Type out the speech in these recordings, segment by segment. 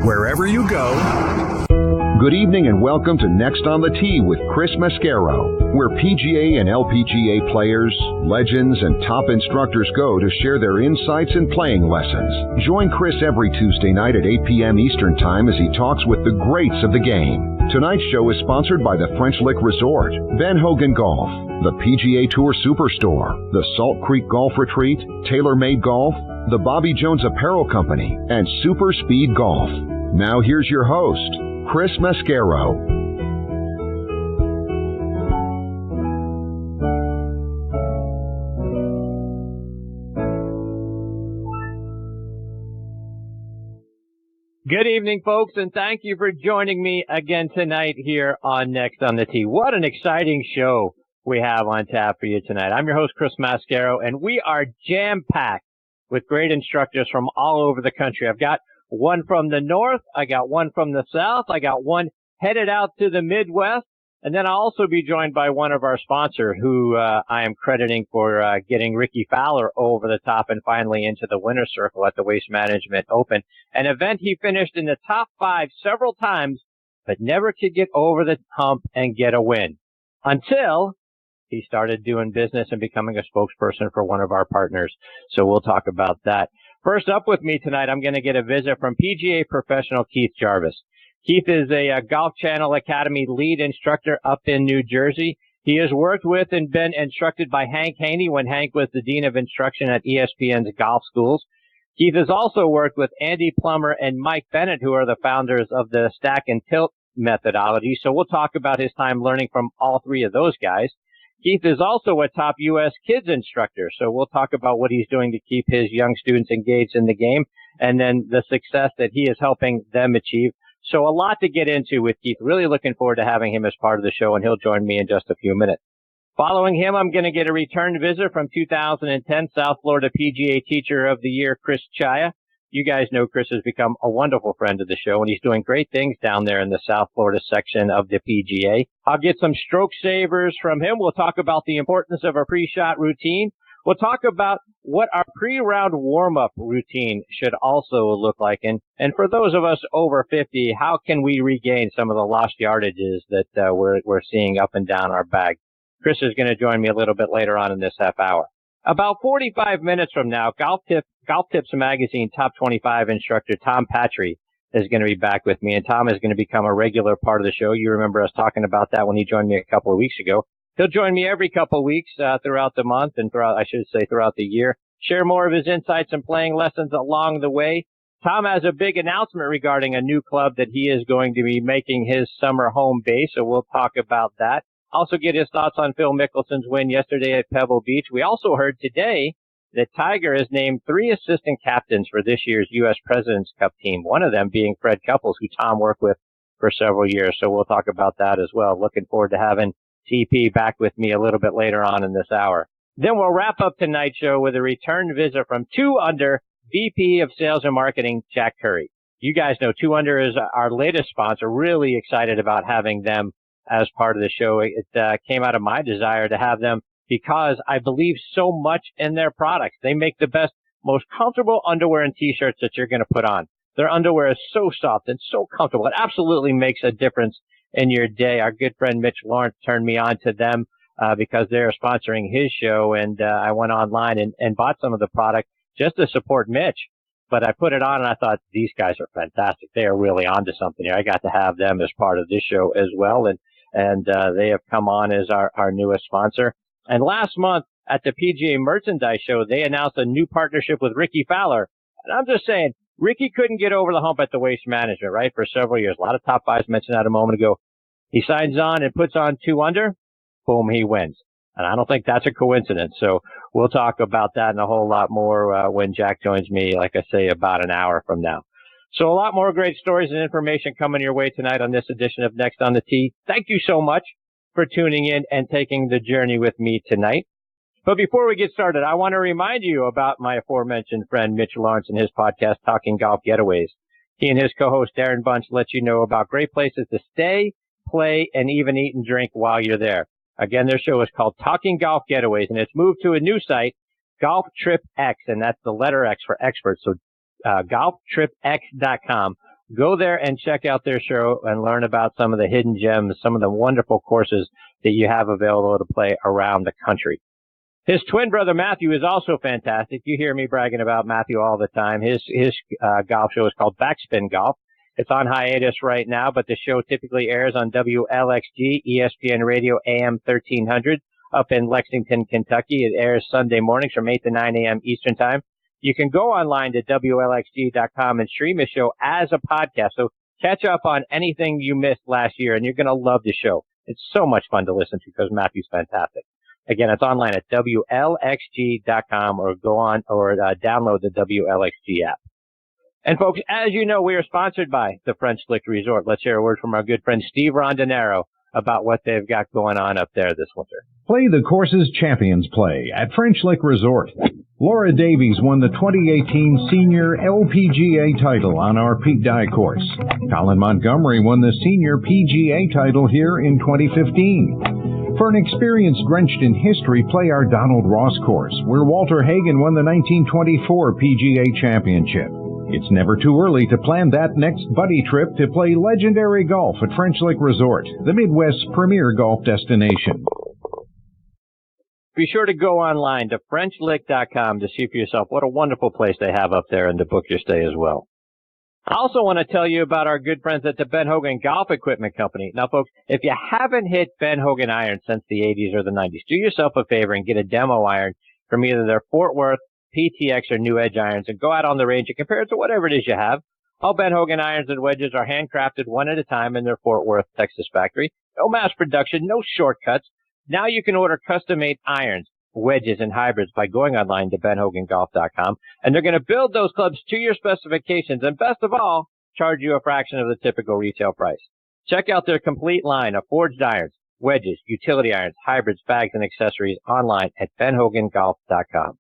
wherever you go. Good evening and welcome to Next on the Tee with Chris Mascaro, where PGA and LPGA players, legends, and top instructors go to share their insights and playing lessons. Join Chris every Tuesday night at 8 p.m. Eastern Time as he talks with the greats of the game. Tonight's show is sponsored by the French Lick Resort, Ben Hogan Golf, the PGA Tour Superstore, the Salt Creek Golf Retreat, TaylorMade Golf, the Bobby Jones Apparel Company, and Super Speed Golf. Now here's your host, Chris Mascaro. Good evening, folks, and thank you for joining me again tonight here on Next on the Tee. What an exciting show we have on tap for you tonight. I'm your host, Chris Mascaro, and we are jam-packed with great instructors from all over the country. I've got one from the north, I got one from the south, I got one headed out to the Midwest, and then I'll also be joined by one of our sponsors who I am crediting for getting Ricky Fowler over the top and finally into the winner's circle at the Waste Management Open, an event he finished in the top 5 several times, but never could get over the hump and get a win until he started doing business and becoming a spokesperson for one of our partners. So we'll talk about that. First up with me tonight, I'm going to get a visit from PGA professional Keith Jarvis. Keith is a Golf Channel Academy lead instructor up in New Jersey. He has worked with and been instructed by Hank Haney when Hank was the Dean of Instruction at ESPN's golf schools. Keith has also worked with Andy Plummer and Mike Bennett, who are the founders of the Stack and Tilt methodology. So we'll talk about his time learning from all three of those guys. Keith is also a top U.S. kids instructor, so we'll talk about what he's doing to keep his young students engaged in the game and then the success that he is helping them achieve. So a lot to get into with Keith. Really looking forward to having him as part of the show, and he'll join me in just a few minutes. Following him, I'm going to get a return visit from 2010 South Florida PGA Teacher of the Year, Chris Czaja. You guys know Chris has become a wonderful friend of the show, and he's doing great things down there in the South Florida section of the PGA. I'll get some stroke savers from him. We'll talk about the importance of a pre-shot routine. We'll talk about what our pre-round warm-up routine should also look like. And for those of us over 50, how can we regain some of the lost yardages that we're seeing up and down our bag? Chris is going to join me a little bit later on in this half hour. About 45 minutes from now, Golf Tips Magazine Top 25 instructor Tom Patri is going to be back with me, and Tom is going to become a regular part of the show. You remember us talking about that when he joined me a couple of weeks ago. He'll join me every couple of weeks throughout the month and throughout the year, share more of his insights and playing lessons along the way. Tom has a big announcement regarding a new club that he is going to be making his summer home base, so we'll talk about that. Also get his thoughts on Phil Mickelson's win yesterday at Pebble Beach. We also heard today that Tiger has named 3 assistant captains for this year's U.S. President's Cup team, one of them being Fred Couples, who Tom worked with for several years. So we'll talk about that as well. Looking forward to having TP back with me a little bit later on in this hour. Then we'll wrap up tonight's show with a return visit from 2 Under VP of Sales and Marketing, Jack Curry. You guys know 2 Under is our latest sponsor. Really excited about having them as part of the show. It came out of my desire to have them because I believe so much in their products. They make the best, most comfortable underwear and T-shirts that you're going to put on. Their underwear is so soft and so comfortable. It absolutely makes a difference in your day. Our good friend Mitch Lawrence turned me on to them because they're sponsoring his show, and I went online and bought some of the product just to support Mitch. But I put it on and I thought, these guys are fantastic. They are really onto something here. I got to have them as part of this show as well, and they have come on as our newest sponsor. And last month at the PGA Merchandise Show, they announced a new partnership with Ricky Fowler. And I'm just saying, Ricky couldn't get over the hump at the Waste Management, right, for several years. A lot of top fives mentioned that a moment ago. He signs on and puts on 2 Under. Boom, he wins. And I don't think that's a coincidence. So we'll talk about that and a whole lot more when Jack joins me, like I say, about an hour from now. So a lot more great stories and information coming your way tonight on this edition of Next on the Tee. Thank you so much for tuning in and taking the journey with me tonight. But before we get started, I want to remind you about my aforementioned friend Mitch Lawrence and his podcast, Talking Golf Getaways. He and his co-host Darren Bunch let you know about great places to stay, play, and even eat and drink while you're there. Again, their show is called Talking Golf Getaways, and it's moved to a new site, Golf Trip X, and that's the letter X for experts. So golftripx.com. Go there and check out their show and learn about some of the hidden gems, some of the wonderful courses that you have available to play around the country. His twin brother, Matthew, is also fantastic. You hear me bragging about Matthew all the time. His golf show is called Backspin Golf. It's on hiatus right now, but the show typically airs on WLXG, ESPN Radio, AM 1300, up in Lexington, Kentucky. It airs Sunday mornings from 8 to 9 a.m. Eastern Time. You can go online to WLXG.com and stream the show as a podcast. So catch up on anything you missed last year, and you're going to love the show. It's so much fun to listen to because Matthew's fantastic. Again, it's online at WLXG.com or go on or download the WLXG app. And folks, as you know, we are sponsored by the French Lick Resort. Let's hear a word from our good friend Steve Rondinero about what they've got going on up there this winter. Play the courses champions play at French Lick Resort. Laura Davies won the 2018 Senior LPGA title on our Pete Dye course. Colin Montgomery won the Senior PGA title here in 2015. For an experience drenched in history, play our Donald Ross course, where Walter Hagen won the 1924 PGA Championship. It's never too early to plan that next buddy trip to play legendary golf at French Lick Resort, the Midwest's premier golf destination. Be sure to go online to FrenchLick.com to see for yourself what a wonderful place they have up there and to book your stay as well. I also want to tell you about our good friends at the Ben Hogan Golf Equipment Company. Now, folks, if you haven't hit Ben Hogan irons since the 80s or the 90s, do yourself a favor and get a demo iron from either their Fort Worth, PTX, or New Edge irons and go out on the range and compare it to whatever it is you have. All Ben Hogan irons and wedges are handcrafted one at a time in their Fort Worth, Texas factory. No mass production, no shortcuts. Now you can order custom-made irons, wedges, and hybrids by going online to benhogangolf.com, and they're going to build those clubs to your specifications, and best of all, charge you a fraction of the typical retail price. Check out their complete line of forged irons, wedges, utility irons, hybrids, bags, and accessories online at benhogangolf.com.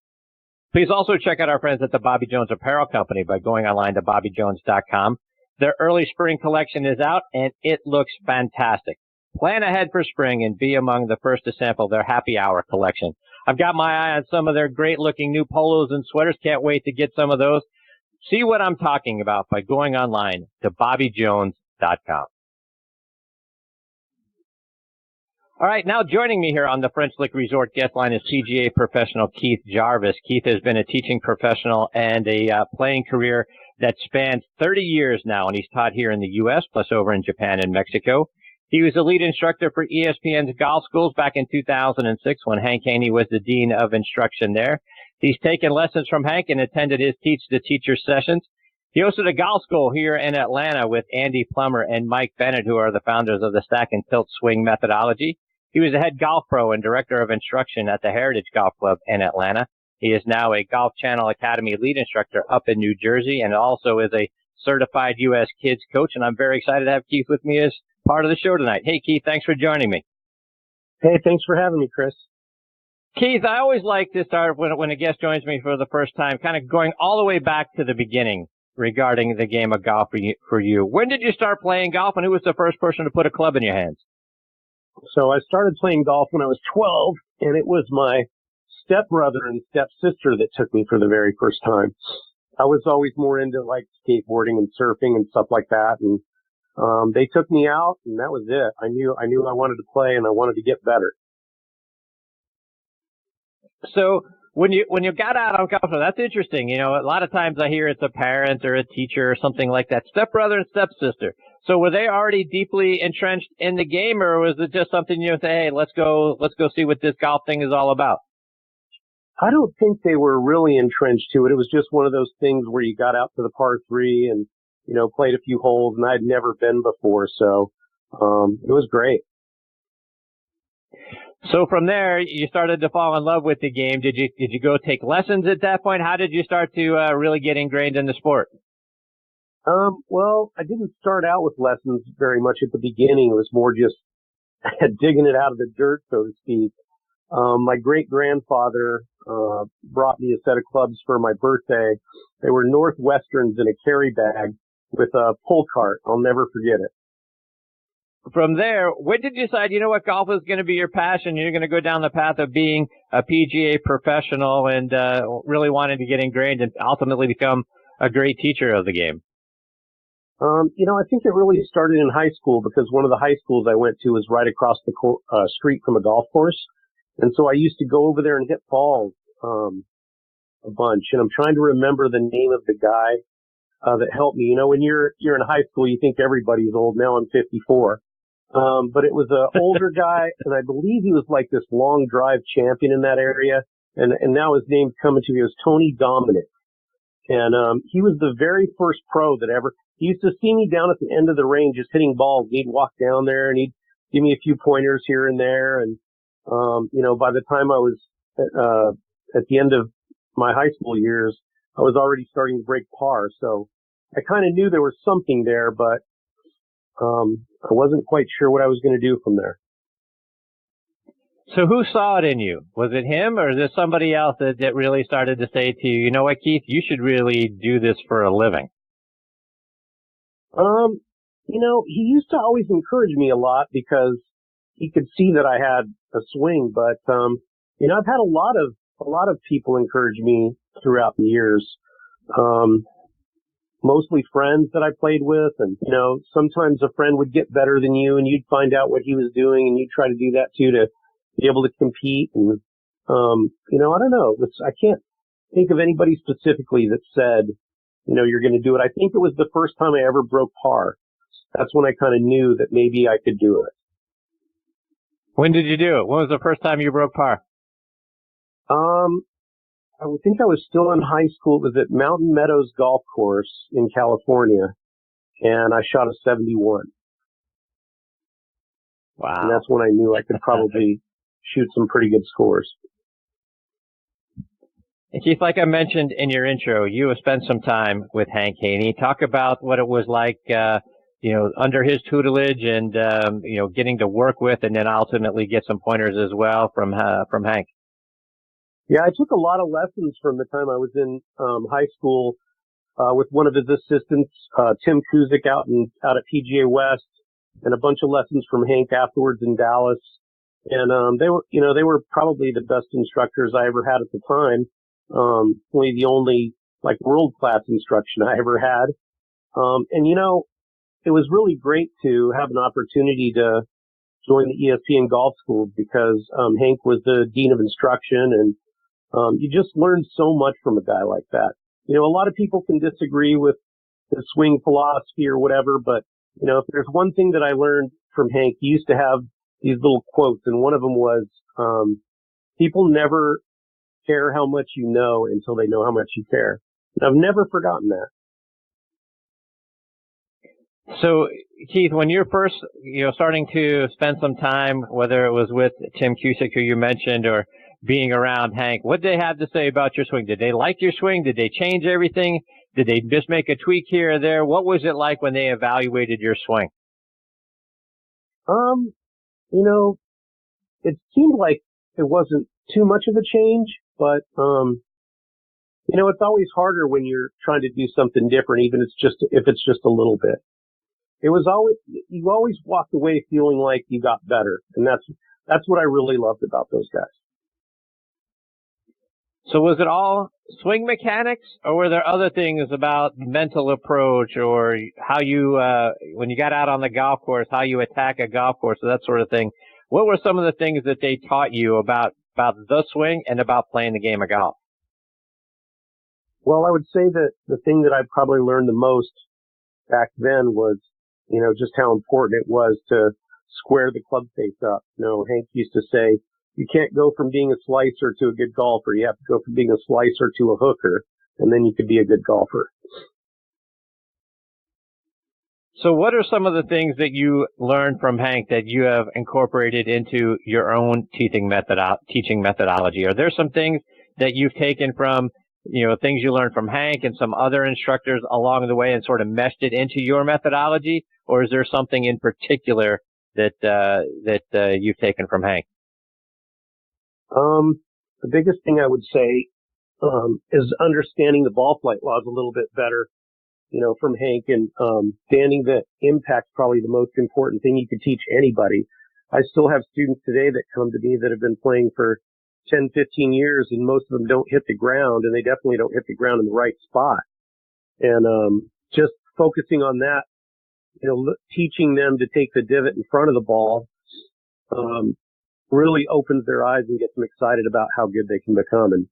Please also check out our friends at the Bobby Jones Apparel Company by going online to bobbyjones.com. Their early spring collection is out, and it looks fantastic. Plan ahead for spring and be among the first to sample their happy hour collection. I've got my eye on some of their great-looking new polos and sweaters. Can't wait to get some of those. See what I'm talking about by going online to bobbyjones.com. All right, now joining me here on the French Lick Resort guest line is PGA professional Keith Jarvis. Keith has been a teaching professional and a playing career that spans 30 years now, and he's taught here in the U.S., plus over in Japan and Mexico. He was the lead instructor for ESPN's golf schools back in 2006 when Hank Haney was the dean of instruction there. He's taken lessons from Hank and attended his Teach the Teacher sessions. He hosted a golf school here in Atlanta with Andy Plummer and Mike Bennett, who are the founders of the Stack and Tilt Swing methodology. He was a head golf pro and director of instruction at the Heritage Golf Club in Atlanta. He is now a Golf Channel Academy lead instructor up in New Jersey and also is a certified U.S. kids coach. And I'm very excited to have Keith with me as part of the show tonight. Hey, Keith, thanks for joining me. Hey, thanks for having me, Chris. Keith, I always like to start when a guest joins me for the first time, kind of going all the way back to the beginning regarding the game of golf for you. When did you start playing golf, and who was the first person to put a club in your hands? So I started playing golf when I was 12, and it was my stepbrother and stepsister that took me for the very first time. I was always more into like skateboarding and surfing and stuff like that, and they took me out, and that was it. I knew I wanted to play, and I wanted to get better. So when you got out on golf, that's interesting. You know, a lot of times I hear it's a parent or a teacher or something like that. Stepbrother and stepsister. So were they already deeply entrenched in the game, or was it just something you say, hey, let's go see what this golf thing is all about? I don't think they were really entrenched to it. It was just one of those things where you got out to the par 3 and, you know, played a few holes, and I'd never been before. So, it was great. So from there, you started to fall in love with the game. Did you go take lessons at that point? How did you start to really get ingrained in the sport? Well, I didn't start out with lessons very much at the beginning. It was more just digging it out of the dirt, so to speak. My great-grandfather brought me a set of clubs for my birthday. They were Northwesterns in a carry bag with a pull cart. I'll never forget it. From there, when did you decide, you know what, golf is going to be your passion? You're going to go down the path of being a PGA professional and really wanting to get ingrained and ultimately become a great teacher of the game? I think it really started in high school because one of the high schools I went to was right across the street from a golf course. And so I used to go over there and hit balls, a bunch. And I'm trying to remember the name of the guy, that helped me. When you're in high school, you think everybody's old. Now I'm 54. But it was an older guy, and I believe he was like this long drive champion in that area. And now his name's coming to me. It was Tony Dominic. And, he was the very first pro that ever, he used to see me down at the end of the range just hitting balls. He'd walk down there and he'd give me a few pointers here and there. And, by the time I was, at the end of my high school years, I was already starting to break par. So I kind of knew there was something there, but, I wasn't quite sure what I was going to do from there. So who saw it in you? Was it him, or is there somebody else that really started to say to you, you know what, Keith, you should really do this for a living? He used to always encourage me a lot because he could see that I had a swing, but, I've had a lot of people encourage me throughout the years. Mostly friends that I played with, and, sometimes a friend would get better than you and you'd find out what he was doing and you'd try to do that too to be able to compete. And, I don't know. I can't think of anybody specifically that said, you're going to do it. I think it was the first time I ever broke par. That's when I kind of knew that maybe I could do it. When did you do it? When was the first time you broke par? I would think I was still in high school. It was at Mountain Meadows Golf Course in California, and I shot a 71. Wow. And that's when I knew I could probably shoot some pretty good scores. And Keith, like I mentioned in your intro, you have spent some time with Hank Haney. Talk about what it was like, under his tutelage and, getting to work with and then ultimately get some pointers as well from Hank. Yeah, I took a lot of lessons from the time I was in high school with one of his assistants, Tim Kuzik, out at PGA West, and a bunch of lessons from Hank afterwards in Dallas. And they were probably the best instructors I ever had at the time. Probably the only world class instruction I ever had. It was really great to have an opportunity to join the ESPN Golf School because Hank was the dean of instruction, and you just learned so much from a guy like that. A lot of people can disagree with the swing philosophy or whatever, but, if there's one thing that I learned from Hank, he used to have these little quotes, and one of them was, people never care how much you know until they know how much you care. And I've never forgotten that. So, Keith, when you're first, starting to spend some time, whether it was with Tim Kuzik, who you mentioned, or being around Hank, what did they have to say about your swing? Did they like your swing? Did they change everything? Did they just make a tweak here or there? What was it like when they evaluated your swing? It seemed like it wasn't too much of a change, but, it's always harder when you're trying to do something different, even if it's just a little bit. You always walked away feeling like you got better. And that's what I really loved about those guys. So was it all swing mechanics, or were there other things about mental approach or how you, when you got out on the golf course, how you attack a golf course, or that sort of thing? What were some of the things that they taught you about the swing and about playing the game of golf? Well, I would say that the thing that I probably learned the most back then was, just how important it was to square the club face up. Hank used to say, you can't go from being a slicer to a good golfer. You have to go from being a slicer to a hooker, and then you could be a good golfer. So what are some of the things that you learned from Hank that you have incorporated into your own teaching methodology? Are there some things that you've taken from, things you learned from Hank and some other instructors along the way and sort of meshed it into your methodology? Or is there something in particular that you've taken from Hank? The biggest thing I would say, is understanding the ball flight laws a little bit better, from Hank, and, understanding that impact's probably the most important thing you could teach anybody. I still have students today that come to me that have been playing for 10, 15 years, and most of them don't hit the ground, and they definitely don't hit the ground in the right spot. And, just focusing on that, teaching them to take the divot in front of the ball, really opens their eyes and gets them excited about how good they can become. And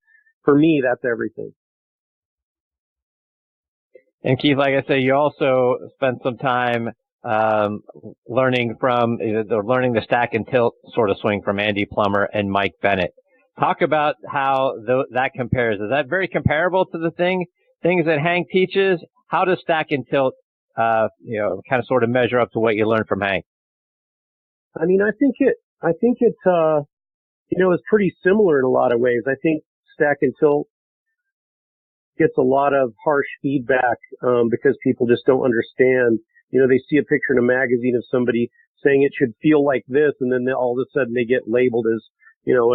for me, that's everything. And Keith, like I say, you also spent some time learning the stack and tilt sort of swing from Andy Plummer and Mike Bennett. Talk about how that compares. Is that very comparable to the things that Hank teaches? How does stack and tilt, kind of sort of measure up to what you learned from Hank? I mean, I think it is pretty similar in a lot of ways. I think stack and tilt gets a lot of harsh feedback, because people just don't understand. They see a picture in a magazine of somebody saying it should feel like this, and then all of a sudden they get labeled as,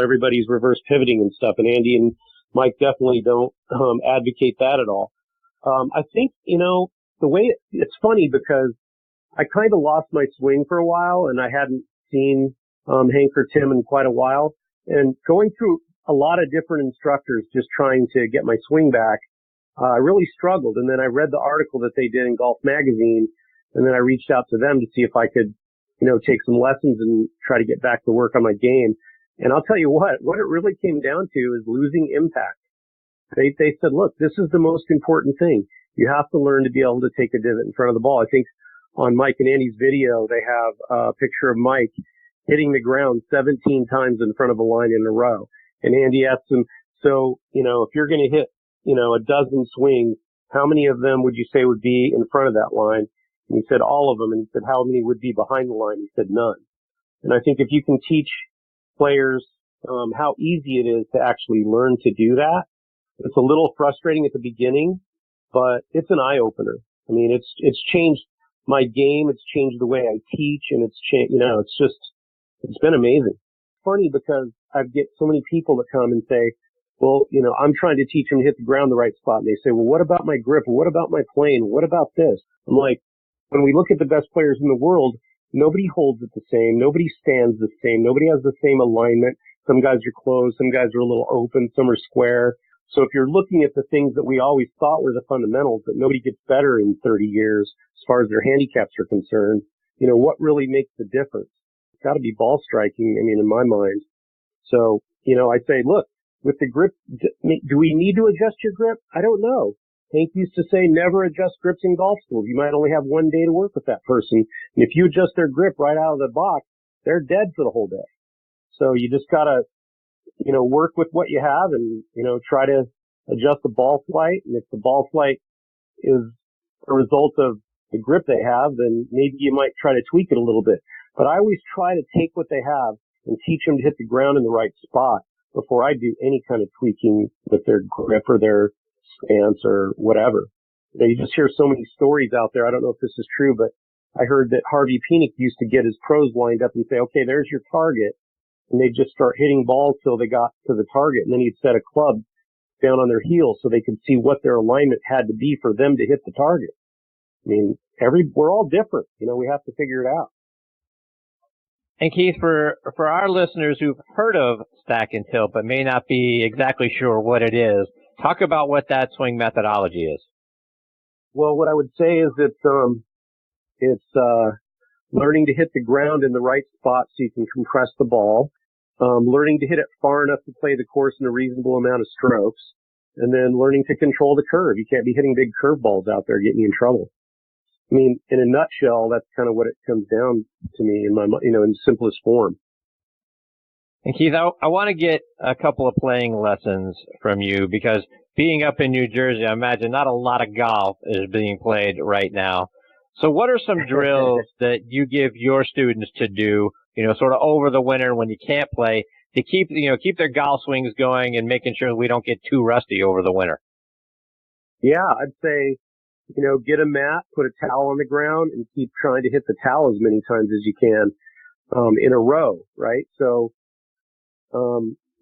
everybody's reverse pivoting and stuff. And Andy and Mike definitely don't advocate that at all. I think, the way it's funny because I kind of lost my swing for a while, and I hadn't seen Hank or Tim in quite a while. And going through a lot of different instructors just trying to get my swing back, I really struggled. And then I read the article that they did in Golf Magazine, and then I reached out to them to see if I could, take some lessons and try to get back to work on my game. And I'll tell you what it really came down to is losing impact. They said, look, this is the most important thing. You have to learn to be able to take a divot in front of the ball. I think on Mike and Andy's video, they have a picture of Mike hitting the ground 17 times in front of a line in a row. And Andy asked him, so, if you're going to hit, a dozen swings, how many of them would you say would be in front of that line? And he said all of them. And he said, how many would be behind the line? He said none. And I think if you can teach players how easy it is to actually learn to do that, it's a little frustrating at the beginning, but it's an eye opener. I mean, it's changed my game. It's changed the way I teach, and it's been amazing. Funny because I get so many people that come and say, well, I'm trying to teach them to hit the ground the right spot. And they say, well, what about my grip? What about my plane? What about this? I'm like, when we look at the best players in the world, nobody holds it the same. Nobody stands the same. Nobody has the same alignment. Some guys are closed. Some guys are a little open. Some are square. So if you're looking at the things that we always thought were the fundamentals, that nobody gets better in 30 years as far as their handicaps are concerned, what really makes the difference? It's got to be ball striking, in my mind. So, I say, look, with the grip, do we need to adjust your grip? I don't know. Hank used to say never adjust grips in golf schools. You might only have one day to work with that person. And if you adjust their grip right out of the box, they're dead for the whole day. So you just gotta, work with what you have and, try to adjust the ball flight. And if the ball flight is a result of the grip they have, then maybe you might try to tweak it a little bit. But I always try to take what they have and teach them to hit the ground in the right spot before I do any kind of tweaking with their grip or their stance or whatever. You just hear so many stories out there. I don't know if this is true, but I heard that Harvey Penick used to get his pros lined up and say, okay, there's your target. And they'd just start hitting balls till they got to the target. And then he'd set a club down on their heels so they could see what their alignment had to be for them to hit the target. We're all different. We have to figure it out. And Keith, for our listeners who've heard of stack and tilt but may not be exactly sure what it is, talk about what that swing methodology is. Well, what I would say is it's learning to hit the ground in the right spot so you can compress the ball, learning to hit it far enough to play the course in a reasonable amount of strokes, and then learning to control the curve. You can't be hitting big curve balls out there getting you in trouble. In a nutshell, that's kind of what it comes down to me in simplest form. And Keith, I want to get a couple of playing lessons from you because being up in New Jersey, I imagine not a lot of golf is being played right now. So what are some drills that you give your students to do, sort of over the winter when you can't play to keep their golf swings going and making sure we don't get too rusty over the winter? Yeah, I'd say, get a mat, put a towel on the ground, and keep trying to hit the towel as many times as you can in a row, right? So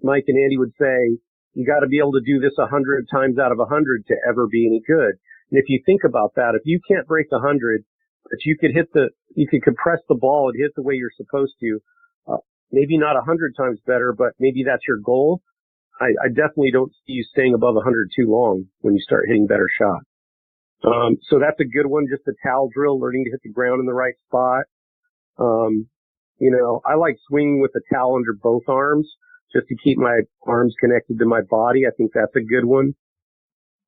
Mike and Andy would say, you got to be able to do this 100 times out of 100 to ever be any good. And if you think about that, if you can't break 100, but you could compress the ball and hit the way you're supposed to, maybe not 100 times better, but maybe that's your goal. I definitely don't see you staying above 100 too long when you start hitting better shots. So that's a good one, just a towel drill, learning to hit the ground in the right spot. I like swinging with the towel under both arms just to keep my arms connected to my body. I think that's a good one.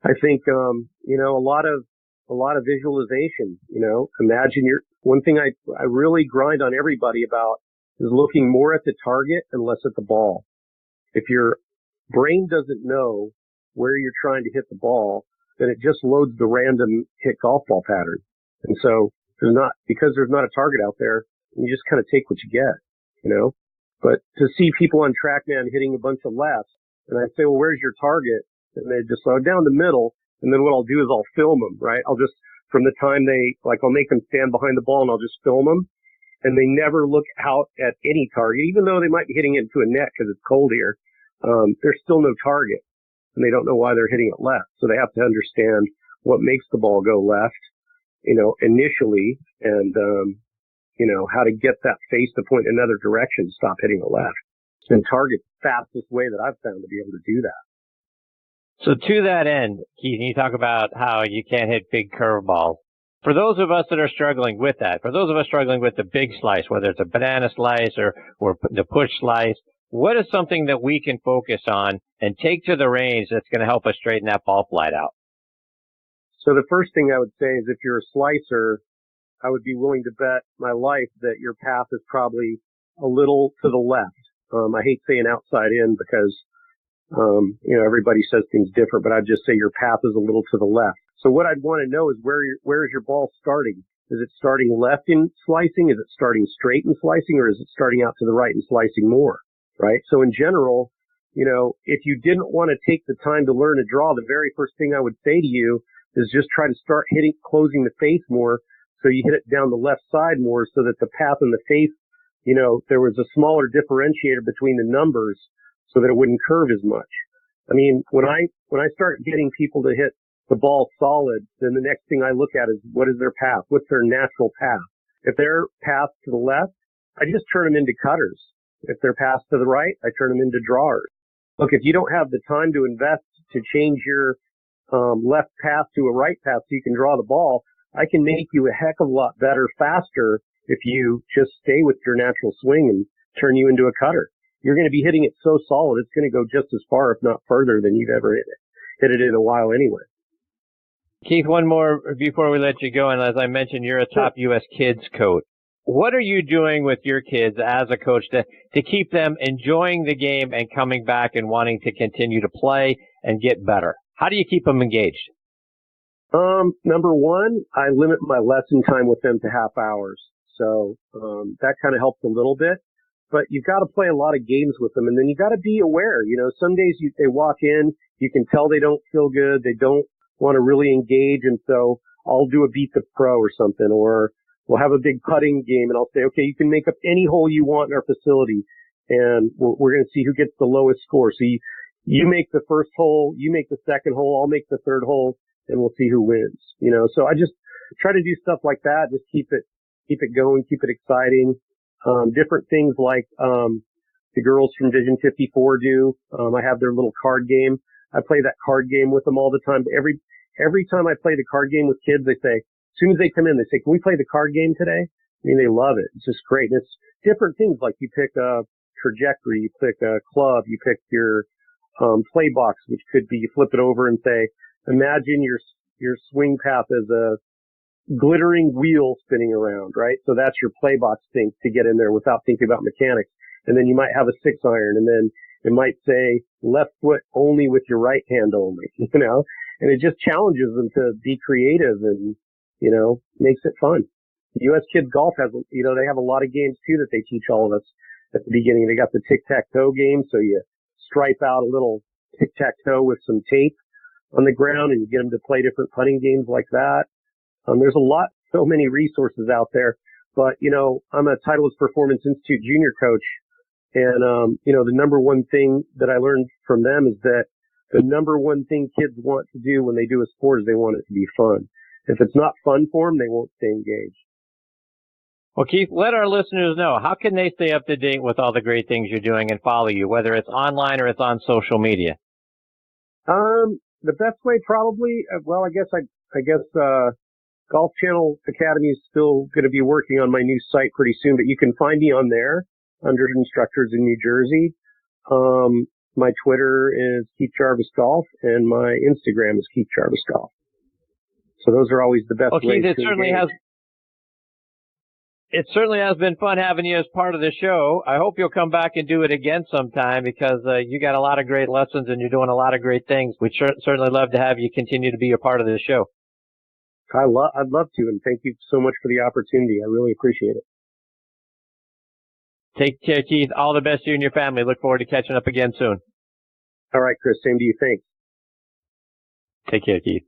I think, a lot of visualization, imagine one thing I really grind on everybody about is looking more at the target and less at the ball. If your brain doesn't know where you're trying to hit the ball, then it just loads the random hit golf ball pattern. And so because there's not a target out there, you just kind of take what you get, but to see people on TrackMan hitting a bunch of lefts and I say, well, where's your target? And they just slow down the middle. And then what I'll do is I'll film them, right? From the time I'll make them stand behind the ball and I'll just film them. And they never look out at any target, even though they might be hitting it into a net because it's cold here. There's still no target and they don't know why they're hitting it left. So they have to understand what makes the ball go left, initially and, how to get that face to point in another direction, stop hitting it left. And target's the fastest way that I've found to be able to do that. So to that end, Keith, you talk about how you can't hit big curveballs. For those of us that are struggling with that, for those of us struggling with the big slice, whether it's a banana slice or the push slice, what is something that we can focus on and take to the range that's going to help us straighten that ball flight out? So the first thing I would say is if you're a slicer, I would be willing to bet my life that your path is probably a little to the left. I hate saying outside in because everybody says things different, but I'd just say your path is a little to the left. So what I'd want to know is where is your ball starting? Is it starting left in slicing? Is it starting straight in slicing? Or is it starting out to the right and slicing more? Right? So in general, if you didn't want to take the time to learn to draw, the very first thing I would say to you is just try to start closing the face more so you hit it down the left side more so that the path and the face, there was a smaller differentiator between the numbers so that it wouldn't curve as much. I mean, when I start getting people to hit the ball solid, then the next thing I look at is what is their path? What's their natural path? If their path to the left, I just turn them into cutters. If their path to the right, I turn them into drawers. Look, if you don't have the time to invest to change your left path to a right path so you can draw the ball, I can make you a heck of a lot better faster if you just stay with your natural swing and turn you into a cutter. You're going to be hitting it so solid, it's going to go just as far, if not further, than you've ever hit it in a while anyway. Keith, one more before we let you go. And as I mentioned, you're a top U.S. kids coach. What are you doing with your kids as a coach to keep them enjoying the game and coming back and wanting to continue to play and get better? How do you keep them engaged? Number one, I limit my lesson time with them to half hours. So that kind of helps a little bit. But you've got to play a lot of games with them, and then you got to be aware. Some days they walk in, you can tell they don't feel good, they don't want to really engage, and so I'll do a beat the pro or something, or we'll have a big putting game, and I'll say, okay, you can make up any hole you want in our facility, and we're going to see who gets the lowest score. So you make the first hole, you make the second hole, I'll make the third hole, and we'll see who wins. So I just try to do stuff like that, just keep it going, keep it exciting. Different things like, the girls from Vision 54 do. I have their little card game. I play that card game with them all the time. Every time I play the card game with kids, they say, as soon as they come in, they say, can we play the card game today? I mean, they love it. It's just great. And it's different things like you pick a trajectory, you pick a club, you pick your, play box, which could be you flip it over and say, imagine your swing path as a glittering wheel spinning around, right? So that's your play box thing to get in there without thinking about mechanics. And then you might have a 6-iron, and then it might say left foot only with your right hand only, and it just challenges them to be creative and, makes it fun. U.S. Kids Golf has, they have a lot of games too that they teach all of us at the beginning. They got the tic-tac-toe game. So you stripe out a little tic-tac-toe with some tape on the ground and you get them to play different putting games like that. There's so many resources out there, but, I'm a Titleist Performance Institute junior coach. And, the number one thing that I learned from them is that the number one thing kids want to do when they do a sport is they want it to be fun. If it's not fun for them, they won't stay engaged. Well, Keith, let our listeners know, how can they stay up to date with all the great things you're doing and follow you, whether it's online or it's on social media? The best way probably, I guess I'd I guess Golf Channel Academy is still going to be working on my new site pretty soon, but you can find me on there under Instructors in New Jersey. My Twitter is Keith Jarvis Golf, and my Instagram is Keith Jarvis Golf. So those are always the best ways Keith, to engage. It certainly has been fun having you as part of the show. I hope you'll come back and do it again sometime because you got a lot of great lessons and you're doing a lot of great things. We'd certainly love to have you continue to be a part of the show. I'd love to, and thank you so much for the opportunity. I really appreciate it. Take care, Keith. All the best to you and your family. Look forward to catching up again soon. All right, Chris. Same to you. Thanks. Take care, Keith.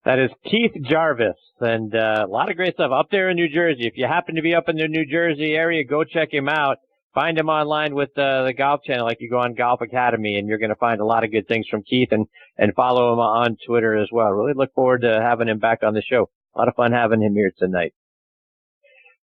That is Keith Jarvis, and a lot of great stuff up there in New Jersey. If you happen to be up in the New Jersey area, go check him out. Find him online with the Golf Channel, like you go on Golf Academy, and you're going to find a lot of good things from Keith, and follow him on Twitter as well. Really look forward to having him back on the show. A lot of fun having him here tonight.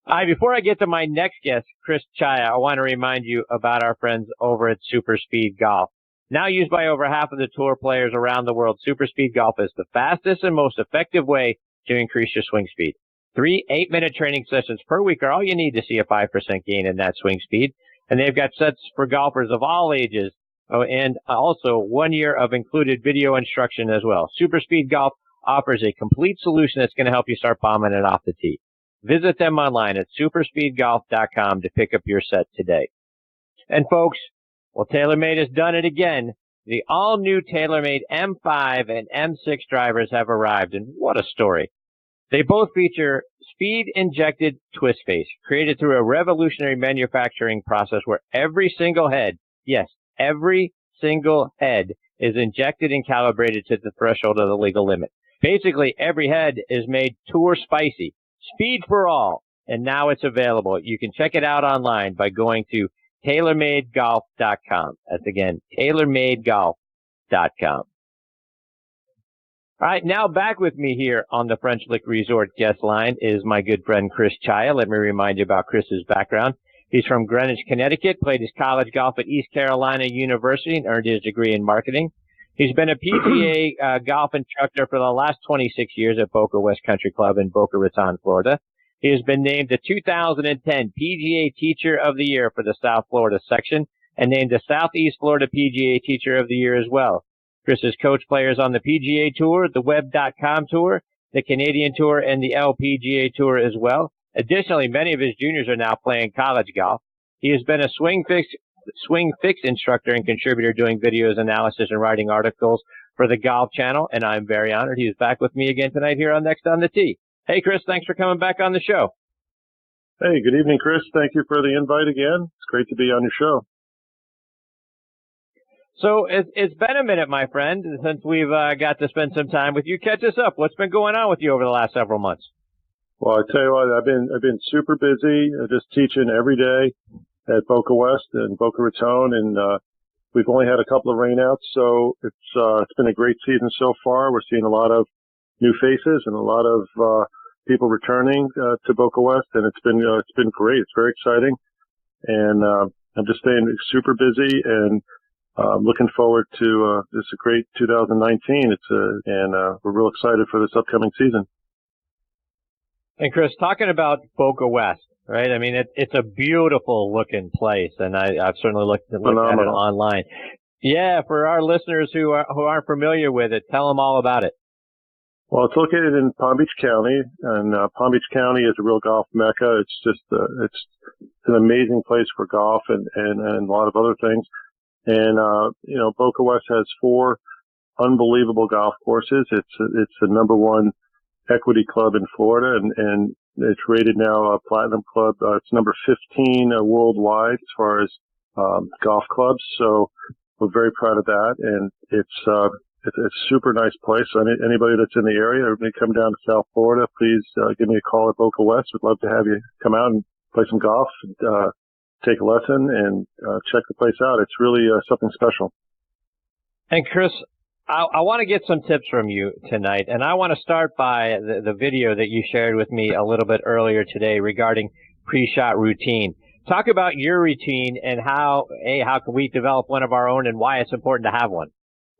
All right, before I get to my next guest, Chris Czaja, I want to remind you about our friends over at Super Speed Golf. Now used by over half of the tour players around the world, Super Speed Golf is the fastest and most effective way to increase your swing speed. 3 8-minute training sessions per week are all you need to see a 5% gain in that swing speed. And they've got sets for golfers of all ages, and also 1 year of included video instruction as well. Super Speed Golf offers a complete solution that's going to help you start bombing it off the tee. Visit them online at superspeedgolf.com to pick up your set today. And folks, well, TaylorMade has done it again. The all-new TaylorMade M5 and M6 drivers have arrived, and what a story. They both feature speed-injected twist face, created through a revolutionary manufacturing process where every single head, yes, every single head is injected and calibrated to the threshold of the legal limit. Basically, every head is made tour spicy, speed for all, and now it's available. You can check it out online by going to TaylorMadeGolf.com. That's again, TaylorMadeGolf.com. All right, now back with me here on the French Lick Resort guest line is my good friend Chris Czaja. Let me remind you about Chris's background. He's from Greenwich, Connecticut, played his college golf at East Carolina University, and earned his degree in marketing. He's been a PGA golf instructor for the last 26 years at Boca West Country Club in Boca Raton, Florida. He has been named the 2010 PGA Teacher of the Year for the South Florida section and named the Southeast Florida PGA Teacher of the Year as well. Chris has coached players on the PGA Tour, the Web.com Tour, the Canadian Tour, and the LPGA Tour as well. Additionally, many of his juniors are now playing college golf. He has been a swing fix instructor and contributor doing videos, analysis, and writing articles for the Golf Channel, and I'm very honored he is back with me again tonight here on Next on the Tee. Hey, Chris, thanks for coming back on the show. Hey, good evening, Chris. Thank you for the invite again. It's great to be on your show. So it's been a minute, my friend, since we've got to spend some time with you. Catch us up. What's been going on with you over the last several months? Well, I tell you what, I've been super busy, just teaching every day at Boca West and Boca Raton, and we've only had a couple of rainouts, so it's been a great season so far. We're seeing a lot of new faces and a lot of people returning to Boca West, and it's been great. It's very exciting, and I'm just staying super busy and looking forward to this a great 2019. We're real excited for this upcoming season. And Chris, talking about Boca West, right? I mean, it's a beautiful looking place, and I've certainly looked at it online. Yeah, for our listeners who aren't familiar with it, tell them all about it. Well, it's located in Palm Beach County, and Palm Beach County is a real golf mecca. It's just it's an amazing place for golf and a lot of other things. And Boca West has 4 unbelievable golf courses. It's the number 1 equity club in Florida, and it's rated now a platinum club. It's number 15 worldwide as far as golf clubs. So we're very proud of that, and it's a super nice place. So anybody that's in the area or may come down to South Florida, please give me a call at Boca West. We'd love to have you come out and play some golf, take a lesson, and check the place out. It's really something special. And Chris, I want to get some tips from you tonight, and I want to start by the video that you shared with me a little bit earlier today regarding pre-shot routine. Talk about your routine and how can we develop one of our own and why it's important to have one.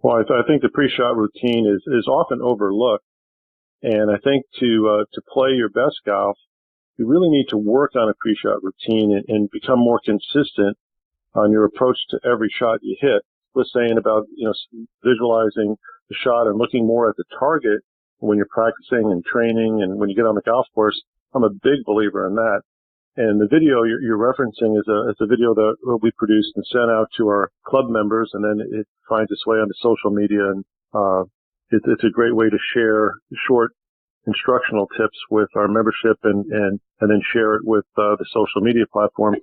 Well, I think the pre-shot routine is often overlooked. And I think to play your best golf, you really need to work on a pre-shot routine and become more consistent on your approach to every shot you hit. Was saying about, visualizing the shot and looking more at the target when you're practicing and training and when you get on the golf course. I'm a big believer in that. And the video you're referencing is a video that we produced and sent out to our club members, and then it finds its way onto social media. And it's a great way to share short instructional tips with our membership and then share it with the social media platform.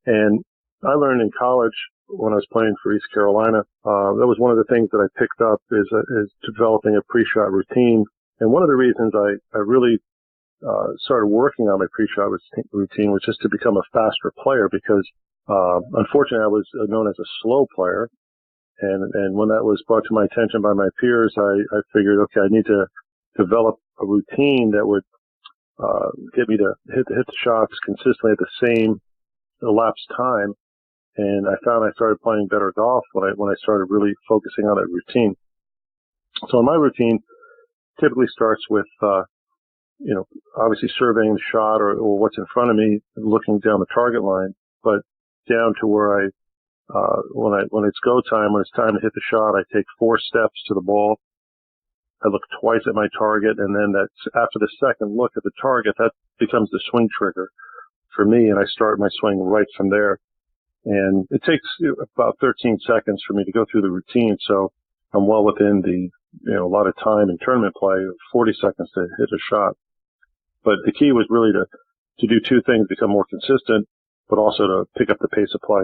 And I learned in college when I was playing for East Carolina, that was one of the things that I picked up is developing a pre-shot routine. And one of the reasons I really started working on my pre-shot routine was just to become a faster player because, unfortunately, I was known as a slow player. And when that was brought to my attention by my peers, I figured, okay, I need to develop a routine that would, get me to hit the shots consistently at the same elapsed time. And I found I started playing better golf when I started really focusing on that routine. So my routine typically starts with, obviously surveying the shot or what's in front of me, looking down the target line, but down to where when it's go time, when it's time to hit the shot, I take 4 steps to the ball. I look twice at my target, and then after the second look at the target, that becomes the swing trigger for me, and I start my swing right from there. And it takes about 13 seconds for me to go through the routine, so I'm well within a lot of time in tournament play, 40 seconds to hit a shot. But the key was really to do 2 things, become more consistent, but also to pick up the pace of play.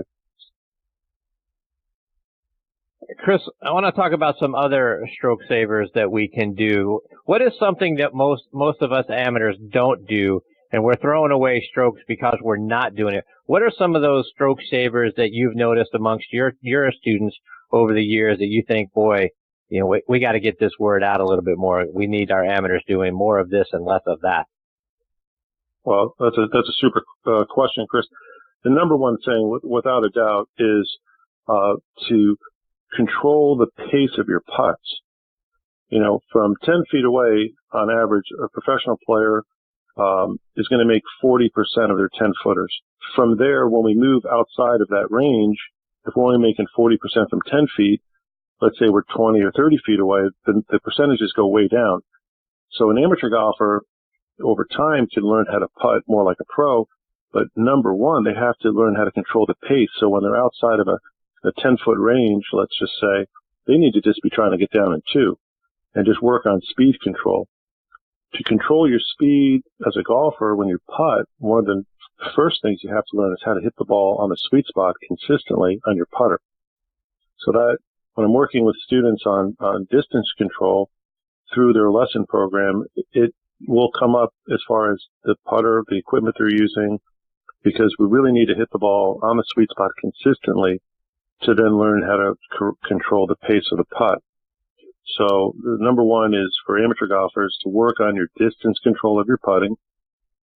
Chris, I want to talk about some other stroke savers that we can do. What is something that most of us amateurs don't do, and we're throwing away strokes because we're not doing it? What are some of those stroke savers that you've noticed amongst your students over the years that you think, boy, we got to get this word out a little bit more. We need our amateurs doing more of this and less of that. Well, that's a super question, Chris. The number one thing, without a doubt, is to control the pace of your putts. From 10 feet away, on average, a professional player is going to make 40% of their 10-footers. From there, when we move outside of that range, if we're only making 40% from 10 feet, let's say we're 20 or 30 feet away, then the percentages go way down. So an amateur golfer, over time, can learn how to putt more like a pro, but number one, they have to learn how to control the pace. So when they're outside of a 10-foot range, let's just say, they need to just be trying to get down in 2 and just work on speed control. To control your speed as a golfer when you putt, one of the first things you have to learn is how to hit the ball on the sweet spot consistently on your putter. So that when I'm working with students on distance control through their lesson program, it will come up as far as the putter, the equipment they're using, because we really need to hit the ball on the sweet spot consistently to then learn how to control the pace of the putt. So the number one is for amateur golfers to work on your distance control of your putting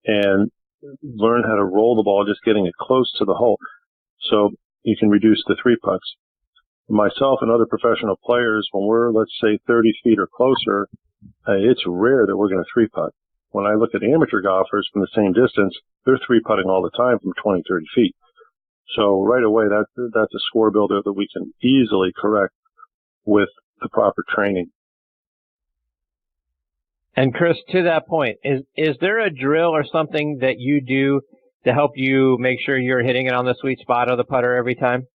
and learn how to roll the ball, just getting it close to the hole so you can reduce the 3 putts. Myself and other professional players, when we're, let's say, 30 feet or closer, it's rare that we're going to 3-putt. When I look at amateur golfers from the same distance, they're 3-putting all the time from 20, 30 feet. So right away, that's a score builder that we can easily correct with the proper training. And Chris, to that point, is there a drill or something that you do to help you make sure you're hitting it on the sweet spot of the putter every time?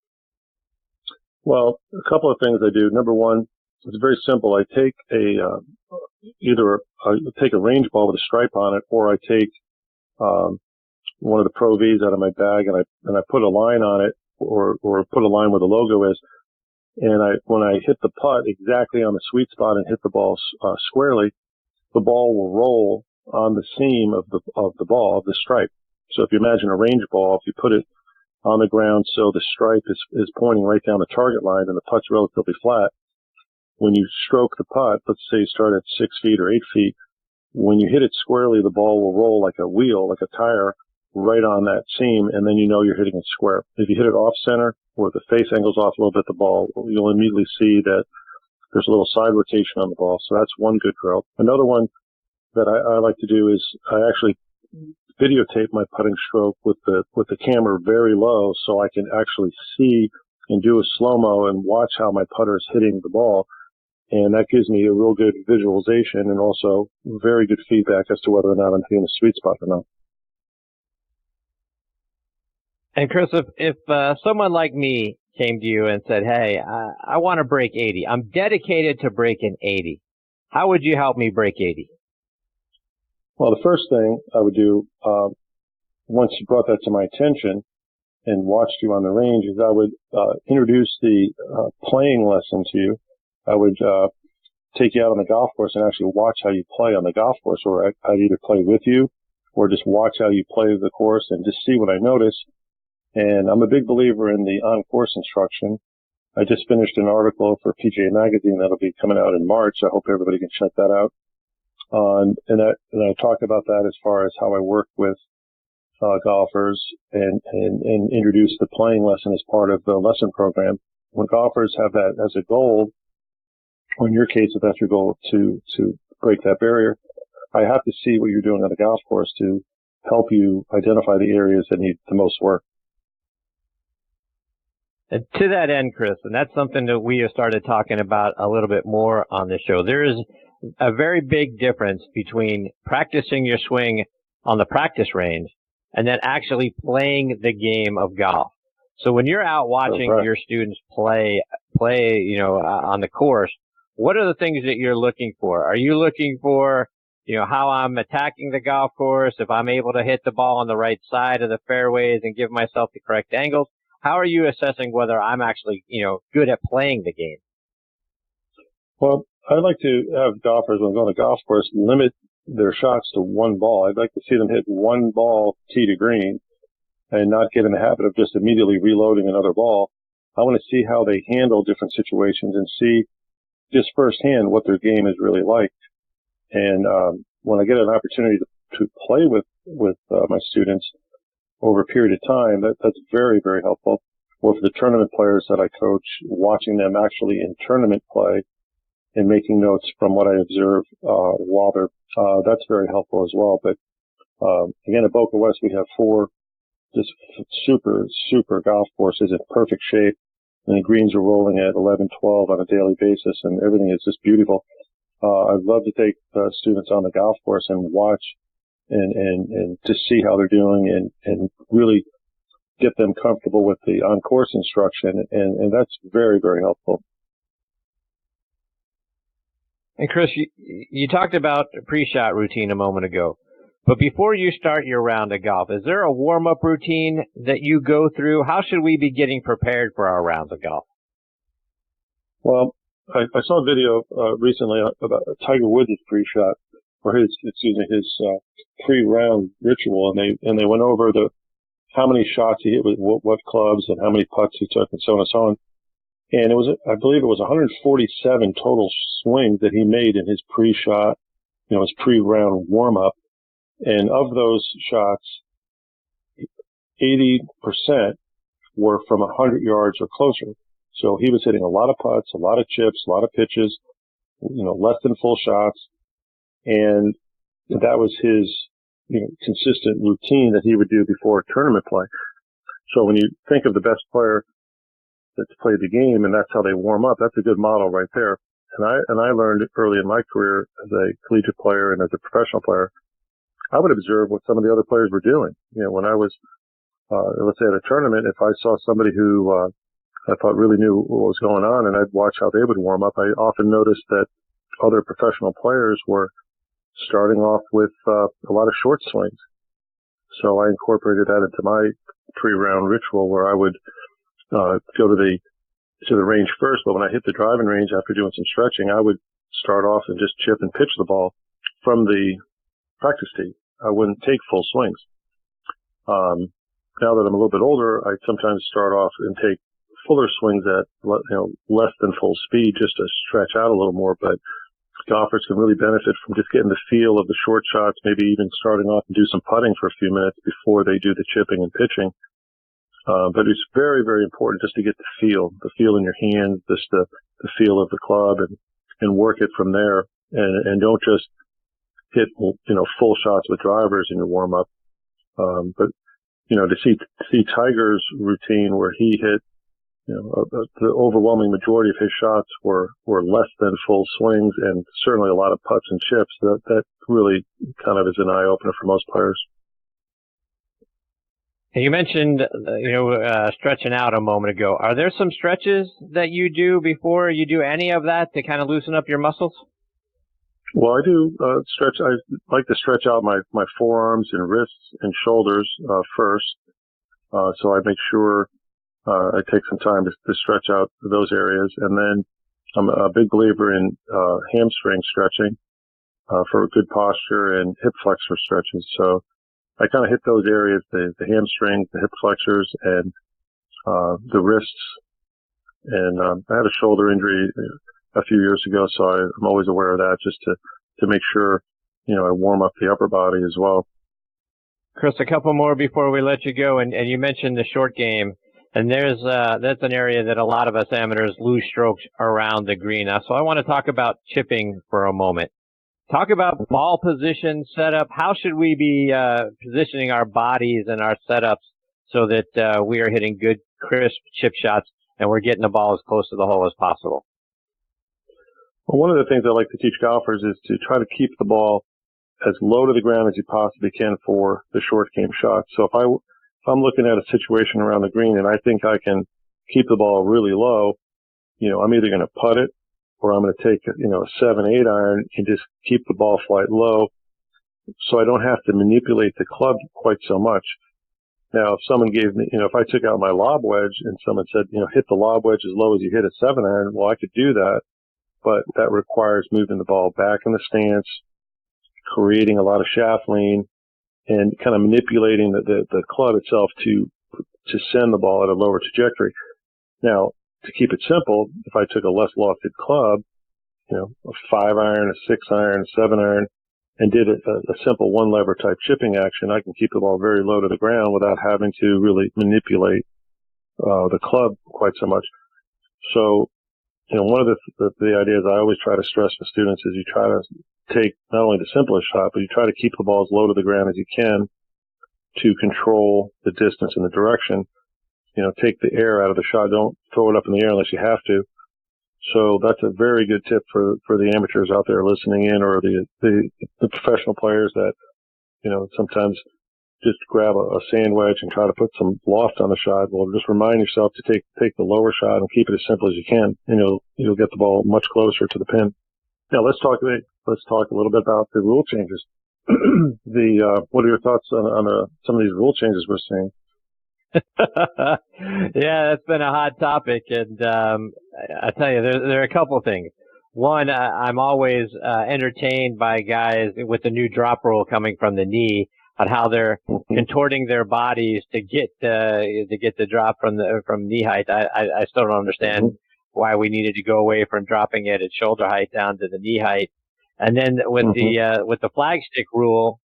Well, a couple of things I do. Number one, it's very simple. I take either I take a range ball with a stripe on it, or I take one of the Pro V's out of my bag and I put a line on it, or put a line where the logo is. And when I hit the putt exactly on the sweet spot and hit the ball squarely, the ball will roll on the seam of the ball, of the stripe. So if you imagine a range ball, if you put it on the ground so the stripe is pointing right down the target line and the putt's relatively flat, when you stroke the putt, let's say you start at 6 feet or 8 feet, when you hit it squarely, the ball will roll like a wheel, like a tire, right on that seam, and then you know you're hitting it square. If you hit it off center, or the face angles off a little bit, the ball, you'll immediately see that there's a little side rotation on the ball. So that's one good drill. Another one that I like to do is I actually videotape my putting stroke with the camera very low, so I can actually see and do a slow-mo and watch how my putter is hitting the ball. And that gives me a real good visualization and also very good feedback as to whether or not I'm hitting the sweet spot or not. And Chris, if someone like me came to you and said, hey, I want to break 80. I'm dedicated to breaking 80. How would you help me break 80? Well, the first thing I would do, once you brought that to my attention and watched you on the range, is I would introduce the playing lesson to you. I would take you out on the golf course and actually watch how you play on the golf course, or I'd either play with you or just watch how you play the course and just see what I notice. And I'm a big believer in the on-course instruction. I just finished an article for PGA Magazine that'll be coming out in March. I hope everybody can check that out. And I talk about that as far as how I work with golfers and introduce the playing lesson as part of the lesson program. When golfers have that as a goal, or in your case, if that's your goal to break that barrier, I have to see what you're doing on the golf course to help you identify the areas that need the most work. And to that end, Chris, and that's something that we have started talking about a little bit more on the show, there is a very big difference between practicing your swing on the practice range and then actually playing the game of golf. So when you're out watching your students play, on the course, what are the things that you're looking for? Are you looking for, how I'm attacking the golf course, if I'm able to hit the ball on the right side of the fairways and give myself the correct angles? How are you assessing whether I'm actually, good at playing the game? Well, I like to have golfers, when going to golf course, limit their shots to one ball. I'd like to see them hit one ball tee to green and not get in the habit of just immediately reloading another ball. I want to see how they handle different situations and see just firsthand what their game is really like. And when I get an opportunity to play with my students over a period of time, that's very, very helpful. Or for the tournament players that I coach, watching them actually in tournament play and making notes from what I observe while they're that's very helpful as well. But again, at Boca West, we have 4 just super, super golf courses in perfect shape, and the greens are rolling at 11, 12 on a daily basis, and everything is just beautiful. I'd love to take students on the golf course and watch and just see how they're doing and really get them comfortable with the on-course instruction, and that's very, very helpful. And Chris, you talked about a pre-shot routine a moment ago, but before you start your round of golf, is there a warm-up routine that you go through? How should we be getting prepared for our rounds of golf? Well, I saw a video recently about Tiger Woods' pre-shot, or his pre-round ritual, and they went over how many shots he hit with what clubs and how many putts he took and so on and so on. And I believe it was 147 total swings that he made in his pre-shot, his pre-round warm-up. And of those shots, 80% were from 100 yards or closer. So he was hitting a lot of putts, a lot of chips, a lot of pitches, less than full shots. And that was his, consistent routine that he would do before tournament play. So when you think of the best player that's played the game and that's how they warm up, that's a good model right there. And I learned early in my career as a collegiate player and as a professional player, I would observe what some of the other players were doing. When I was, let's say at a tournament, if I saw somebody who, I thought really knew what was going on and I'd watch how they would warm up, I often noticed that other professional players were starting off with, a lot of short swings. So I incorporated that into my pre-round ritual where I would, go to the range first, but when I hit the driving range after doing some stretching, I would start off and just chip and pitch the ball from the practice tee. I wouldn't take full swings. Now that I'm a little bit older, I sometimes start off and take fuller swings at, less than full speed just to stretch out a little more, but golfers can really benefit from just getting the feel of the short shots, maybe even starting off and do some putting for a few minutes before they do the chipping and pitching. But it's very, very important just to get the feel in your hands, just the feel of the club and work it from there. And don't just hit, full shots with drivers in your warm up. But, to see Tiger's routine where he hit, the overwhelming majority of his shots were less than full swings and certainly a lot of putts and chips. That really kind of is an eye opener for most players. You mentioned, stretching out a moment ago. Are there some stretches that you do before you do any of that to kind of loosen up your muscles? Well, I do stretch. I like to stretch out my forearms and wrists and shoulders first. So I make sure I take some time to stretch out those areas. And then I'm a big believer in hamstring stretching for good posture and hip flexor stretches. So I kind of hit those areas, the hamstrings, the hip flexors, and the wrists. And I had a shoulder injury a few years ago, so I'm always aware of that just to make sure, I warm up the upper body as well. Chris, a couple more before we let you go. And you mentioned the short game. And that's an area that a lot of us amateurs lose strokes around the green. So I want to talk about chipping for a moment. Talk about ball position, setup. How should we be positioning our bodies and our setups so that we are hitting good, crisp chip shots and we're getting the ball as close to the hole as possible? Well, one of the things I like to teach golfers is to try to keep the ball as low to the ground as you possibly can for the short game shot. So if I'm looking at a situation around the green and I think I can keep the ball really low, I'm either going to putt it or I'm going to take, a 7-8 iron and just keep the ball flight low so I don't have to manipulate the club quite so much. Now, if someone gave me, if I took out my lob wedge and someone said, hit the lob wedge as low as you hit a 7 iron, well, I could do that, but that requires moving the ball back in the stance, creating a lot of shaft lean, and kind of manipulating the club itself to send the ball at a lower trajectory. Now, to keep it simple, if I took a less lofted club, a 5 iron, a 6 iron, a 7 iron, and did a simple one lever type chipping action, I can keep the ball very low to the ground without having to really manipulate the club quite so much. So, one of the ideas I always try to stress to students is you try to take not only the simplest shot, but you try to keep the ball as low to the ground as you can to control the distance and the direction. Take the air out of the shot. Don't throw it up in the air unless you have to. So that's a very good tip for the amateurs out there listening in, or the professional players that, sometimes just grab a sand wedge and try to put some loft on the shot. Well, just remind yourself to take the lower shot and keep it as simple as you can, and you'll get the ball much closer to the pin. Now let's talk a little bit about the rule changes. What are your thoughts on some of these rule changes we're seeing? Yeah, that's been a hot topic, and I tell you, there are a couple of things. One, I'm always entertained by guys with the new drop rule coming from the knee on how they're contorting their bodies to get the drop from knee height. I still don't understand why we needed to go away from dropping it at shoulder height down to the knee height. And then with the flagstick rule,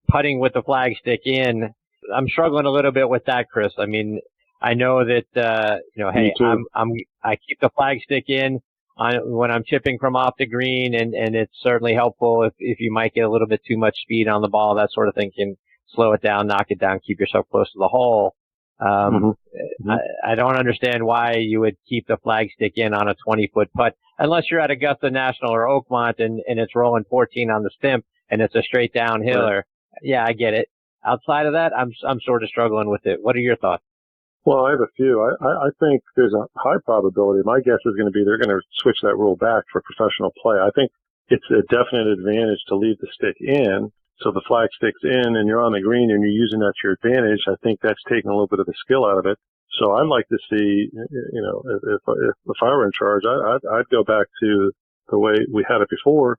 putting with the flagstick in, I'm struggling a little bit with that, Chris. I mean, I know that hey, I keep the flagstick in when I'm chipping from off the green, and it's certainly helpful if you might get a little bit too much speed on the ball. That sort of thing can slow it down, knock it down, keep yourself close to the hole. I don't understand why you would keep the flagstick in on a 20-foot putt unless you're at Augusta National or Oakmont and it's rolling 14 on the stimp and it's a straight downhill. Right. Yeah, I get it. Outside of that, I'm sort of struggling with it. What are your thoughts? Well, I have a few. I think there's a high probability. My guess is going to be they're going to switch that rule back for professional play. I think it's a definite advantage to leave the stick in. So the flag stick's in and you're on the green and you're using that to your advantage. I think that's taking a little bit of the skill out of it. So I'd like to see, if I were in charge, I'd go back to the way we had it before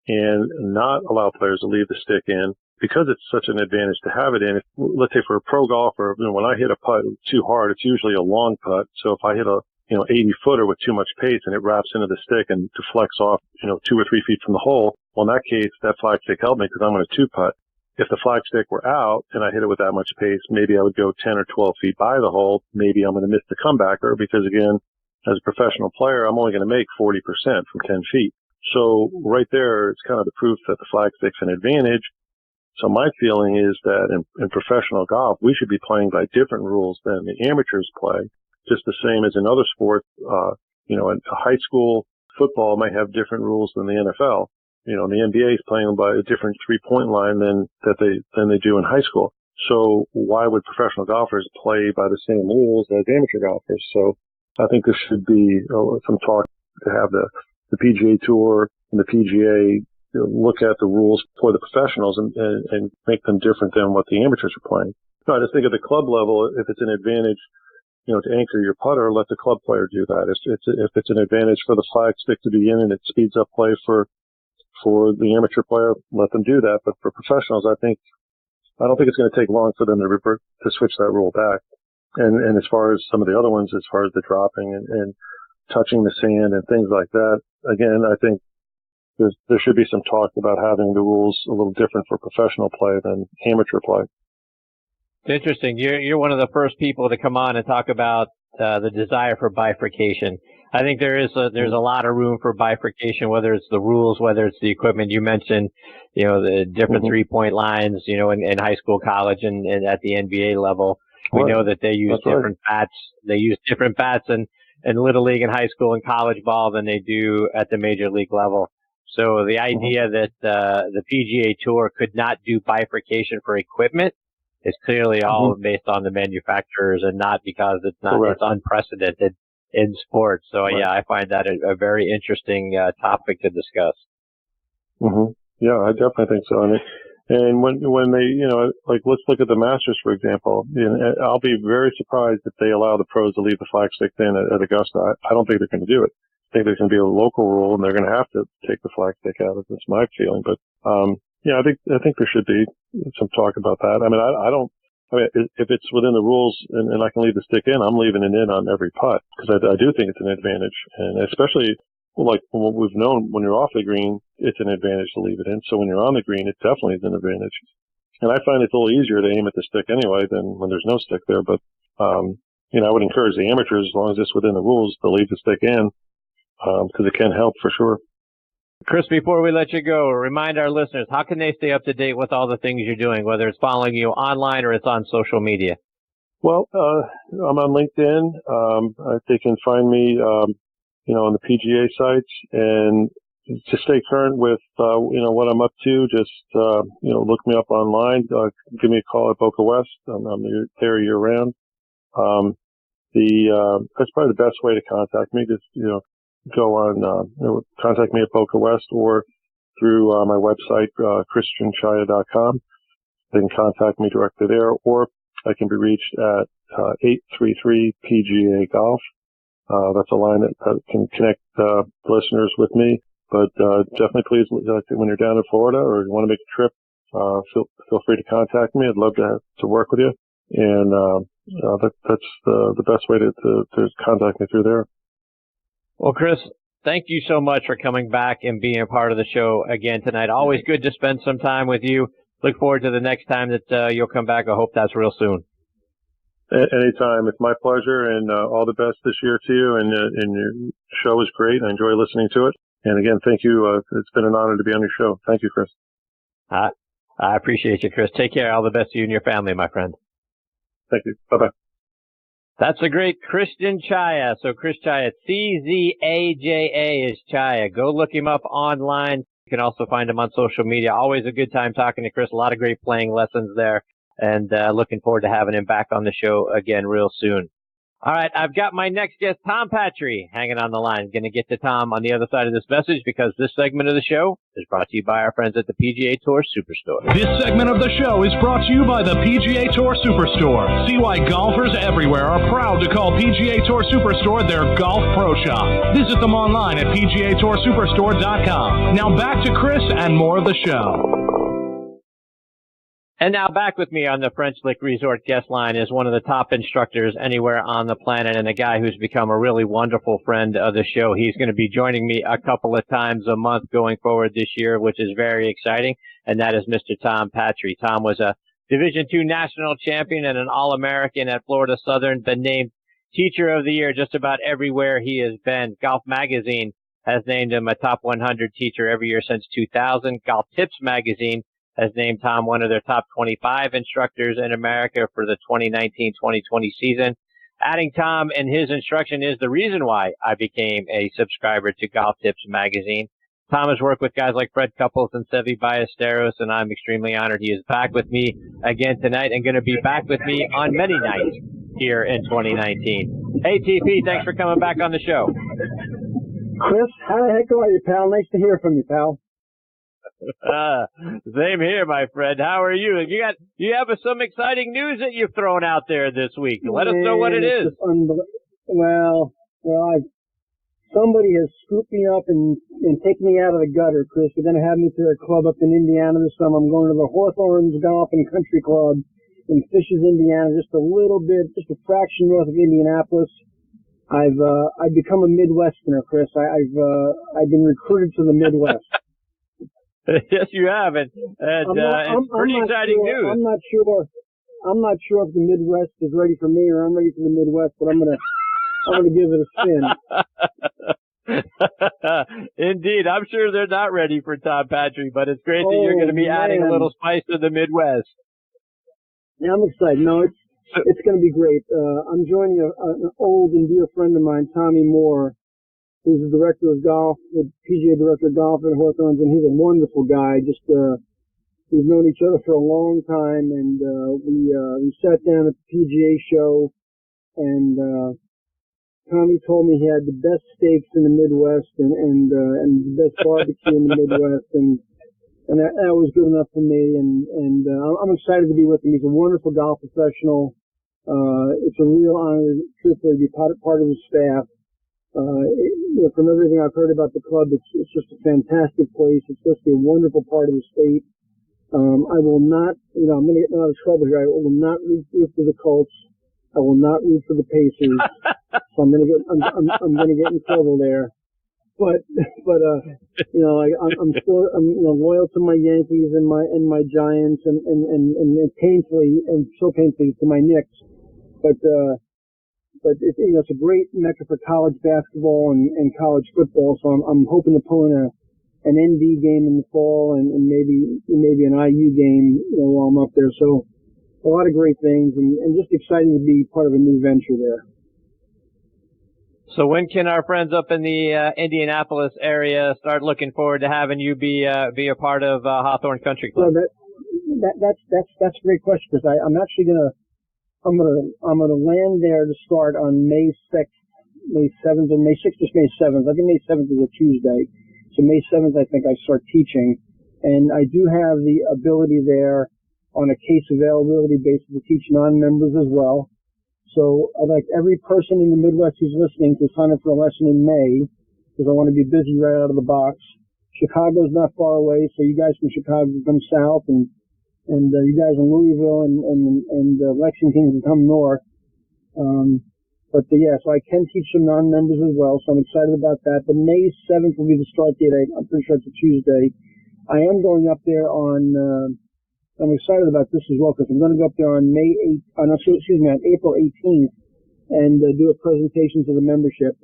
and not allow players to leave the stick in, because it's such an advantage to have it in. Let's say for a pro golfer, when I hit a putt too hard, it's usually a long putt. So if I hit a 80-footer with too much pace and it wraps into the stick and deflects off 2 or 3 feet from the hole, well, in that case, that flag stick helped me because I'm going to 2-putt. If the flag stick were out and I hit it with that much pace, maybe I would go 10 or 12 feet by the hole. Maybe I'm going to miss the comebacker because, again, as a professional player, I'm only going to make 40% from 10 feet. So right there, it's kind of the proof that the flag stick's an advantage. So my feeling is that in professional golf, we should be playing by different rules than the amateurs play, just the same as in other sports. In high school football might have different rules than the NFL. The NBA is playing by a different 3-point line than they do in high school. So why would professional golfers play by the same rules as amateur golfers? So I think there should be some talk to have the PGA Tour and the PGA look at the rules for the professionals and make them different than what the amateurs are playing. No, I just think at the club level, if it's an advantage, to anchor your putter, let the club player do that. If it's an advantage for the flag stick to be in and it speeds up play for the amateur player, let them do that. But for professionals, I don't think it's going to take long for them to switch that rule back. And as far as some of the other ones, as far as the dropping and touching the sand and things like that, again, I think there should be some talk about having the rules a little different for professional play than amateur play. It's interesting. You're one of the first people to come on and talk about the desire for bifurcation. I think there's a lot of room for bifurcation, whether it's the rules, whether it's the equipment. You mentioned, the different 3-point lines, in high school, college, and at the NBA level. We know that they use different bats. They use different bats in Little League and high school and college ball than they do at the major league level. So the idea that the PGA Tour could not do bifurcation for equipment is clearly all based on the manufacturers and not because it's unprecedented in sports. So yeah, I find that a very interesting topic to discuss. Yeah, I definitely think so. And when they, let's look at the Masters, for example. I'll be very surprised if they allow the pros to leave the flag stick in at Augusta. I don't think they're going to do it. I think there's going to be a local rule, and they're going to have to take the flag stick out. That's my feeling. But I think there should be some talk about that. If it's within the rules and I can leave the stick in, I'm leaving it in on every putt because I do think it's an advantage, and especially like what we've known when you're off the green, it's an advantage to leave it in. So when you're on the green, it definitely is an advantage. And I find it's a little easier to aim at the stick anyway than when there's no stick there. But I would encourage the amateurs, as long as it's within the rules, to leave the stick in because it can help for sure. Chris, before we let you go, remind our listeners, how can they stay up to date with all the things you're doing, whether it's following you online or it's on social media? Well, I'm on LinkedIn. They can find me, on the PGA sites, and to stay current with, what I'm up to, just, look me up online, give me a call at Boca West. I'm there year round. That's probably the best way to contact me. Just, go on, contact me at Boca West or through my website, ChristianCzaja.com. They can contact me directly there, or I can be reached at 833-PGA-GOLF. That's a line that can connect listeners with me. But definitely, please, when you're down in Florida or you want to make a trip, feel free to contact me. I'd love to work with you, and that's the best way to contact me through there. Well, Chris, thank you so much for coming back and being a part of the show again tonight. Always good to spend some time with you. Look forward to the next time that you'll come back. I hope that's real soon. Anytime. It's my pleasure, and all the best this year to you. And your show is great. I enjoy listening to it. And again, thank you. It's been an honor to be on your show. Thank you, Chris. I appreciate you, Chris. Take care. All the best to you and your family, my friend. Thank you. Bye-bye. That's the great Christian Czaja. So Chris Czaja, Czaja is Czaja. Go look him up online. You can also find him on social media. Always a good time talking to Chris. A lot of great playing lessons there. And looking forward to having him back on the show again real soon. All right, I've got my next guest, Tom Patri, hanging on the line. Going to get to Tom on the other side of this message because this segment of the show is brought to you by our friends at the PGA Tour Superstore. This segment of the show is brought to you by the PGA Tour Superstore. See why golfers everywhere are proud to call PGA Tour Superstore their golf pro shop. Visit them online at PGATourSuperstore.com. Now back to Chris and more of the show. And now back with me on the French Lick Resort guest line is one of the top instructors anywhere on the planet and a guy who's become a really wonderful friend of the show. He's going to be joining me a couple of times a month going forward this year, which is very exciting. And that is Mr. Tom Patri. Tom was a Division II national champion and an All-American at Florida Southern, been named Teacher of the Year just about everywhere he has been. Golf Magazine has named him a top 100 teacher every year since 2000. Golf Tips magazine has named Tom one of their top 25 instructors in America for the 2019-2020 season. Adding Tom and his instruction is the reason why I became a subscriber to Golf Tips magazine. Tom has worked with guys like Fred Couples and Seve Ballesteros, and I'm extremely honored he is back with me again tonight and going to be back with me on many nights here in 2019. Hey, TP, thanks for coming back on the show. Chris, how the heck are you, pal? Nice to hear from you, pal. Same here, my friend. How are you? You have some exciting news that you've thrown out there this week. Let us know what it is. Well, somebody has scooped me up and taken me out of the gutter, Chris. They're going to have me to a club up in Indiana this summer. I'm going to the Hawthorns Golf and Country Club in Fishers, Indiana, just a little bit, just a fraction north of Indianapolis. I've become a Midwesterner, Chris. I've been recruited to the Midwest. Yes, you have, and it's pretty exciting news. I'm not sure if the Midwest is ready for me or I'm ready for the Midwest, but I'm gonna give it a spin. Indeed, I'm sure they're not ready for Tom Patri, but it's great that you're going to be adding a little spice to the Midwest. Yeah, I'm excited. No, it's going to be great. I'm joining an old and dear friend of mine, Tommy Moore, who's the director of golf, the PGA director of golf at Hawthorns, and he's a wonderful guy. Just we've known each other for a long time, and we sat down at the PGA show, and Tommy told me he had the best steaks in the Midwest and the best barbecue in the Midwest, and that was good enough for me. And I'm excited to be with him. He's a wonderful golf professional. It's a real honor, truthfully, to be part of his staff. From everything I've heard about the club, it's just a fantastic place. It's supposed to be a wonderful part of the state. I will not, I'm going to get in a lot of trouble here. I will not root for the Colts. I will not root for the Pacers. So I'm going to get in trouble there. But I'm still, loyal to my Yankees and my Giants and painfully, and so painfully to my Knicks. But it's a great mecca for college basketball and college football. So I'm hoping to pull in an ND game in the fall and maybe an IU game, while I'm up there. So a lot of great things and just exciting to be part of a new venture there. So when can our friends up in the Indianapolis area start looking forward to having you be a part of Hawthorne Country Club? Well, that's a great question, because I'm actually I'm gonna land there to start on May 6th, May 7th, and May 6th is May 7th. I think May 7th is a Tuesday. So May 7th, I think I start teaching. And I do have the ability there on a case availability basis to teach non-members as well. So I'd like every person in the Midwest who's listening to sign up for a lesson in May, because I want to be busy right out of the box. Chicago's not far away, so you guys from Chicago can come south, and you guys in Louisville and Lexington can come north. So I can teach some non-members as well, so I'm excited about that. But May 7th will be the start date. I'm pretty sure it's a Tuesday. I am going up there I'm excited about this as well, because I'm going to go up there on on April 18th and do a presentation to the membership.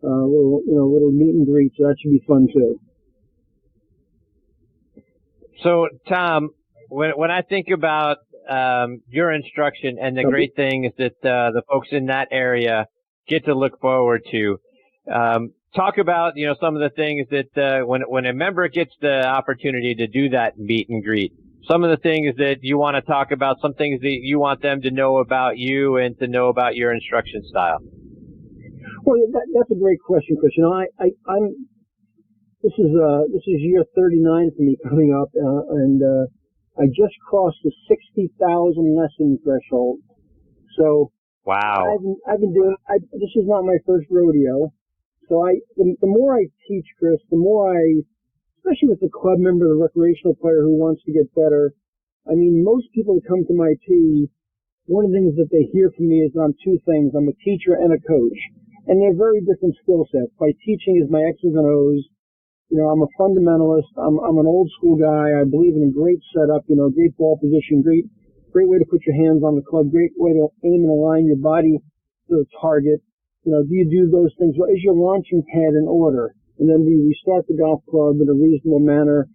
Little meet and greet, so that should be fun too. So, Tom, when I think about your instruction and the great things that the folks in that area get to look forward to, talk about some of the things that when a member gets the opportunity to do that meet and greet, some of the things that you want to talk about, some things that you want them to know about you and to know about your instruction style. Well, that's a great question, Chris. This is year 39 for me coming up, and I just crossed the 60,000 lesson threshold. So wow, I've been doing. This is not my first rodeo. So the more I teach, Chris, the more especially with the club member, the recreational player who wants to get better. I mean, most people who come to my tee, one of the things that they hear from me is I'm two things. I'm a teacher and a coach. And they're very different skill sets. My teaching is my X's and O's. I'm a fundamentalist. I'm an old school guy. I believe in a great setup, great ball position, great way to put your hands on the club, great way to aim and align your body to the target. Do you do those things? Well, is your launching pad in order? and then we start the golf club in a reasonable manner.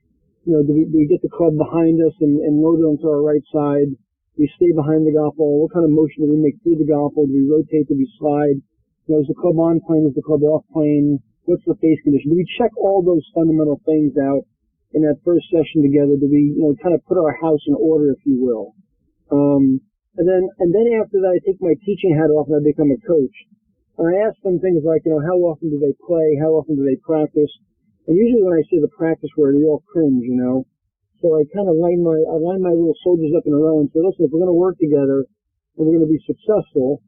You know, do we get the club behind us and load it onto our right side? We stay behind the golf ball. What kind of motion do we make through the golf ball? Do we rotate? Do we slide? You know, is the club on plane? Is the club off plane? What's the face condition? Do we check all those fundamental things out in that first session together? Do we, you know, kind of put our house in order, if you will? And then after that, I take my teaching hat off and I become a coach. And I ask them things like, you know, how often do they play? How often do they practice? And usually when I say the practice word, they all cringe, you know. So I kind of line my little soldiers up in a row and say, listen, if we're going to work together and we're going to be successful,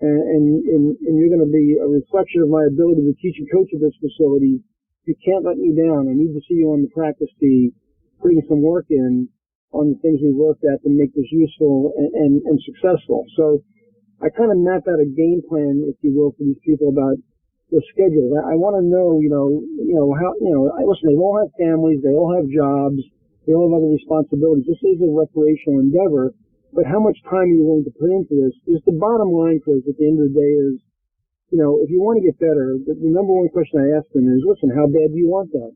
and you're going to be a reflection of my ability to teach and coach at this facility, you can't let me down. I need to see you on the practice tee, putting some work in on the things we worked at to make this useful and successful. So I kind of map out a game plan, if you will, for these people about their schedule. I want to know, listen, they all have families, they all have jobs, they all have other responsibilities. This is a recreational endeavor, but how much time are you willing to put into this? Is the bottom line, Chris, at the end of the day is, you know, if you want to get better, the number one question I ask them is, listen, how bad do you want that?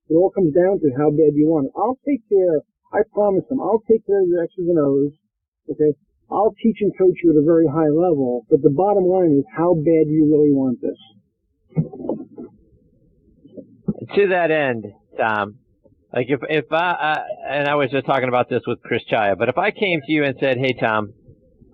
It all comes down to how bad you want it. I'll take care, I promise them, I'll take care of your X's and O's, okay? I'll teach and coach you at a very high level, but the bottom line is how bad do you really want this? To that end, Tom, like if I was just talking about this with Chris Czaja, but if I came to you and said, hey Tom,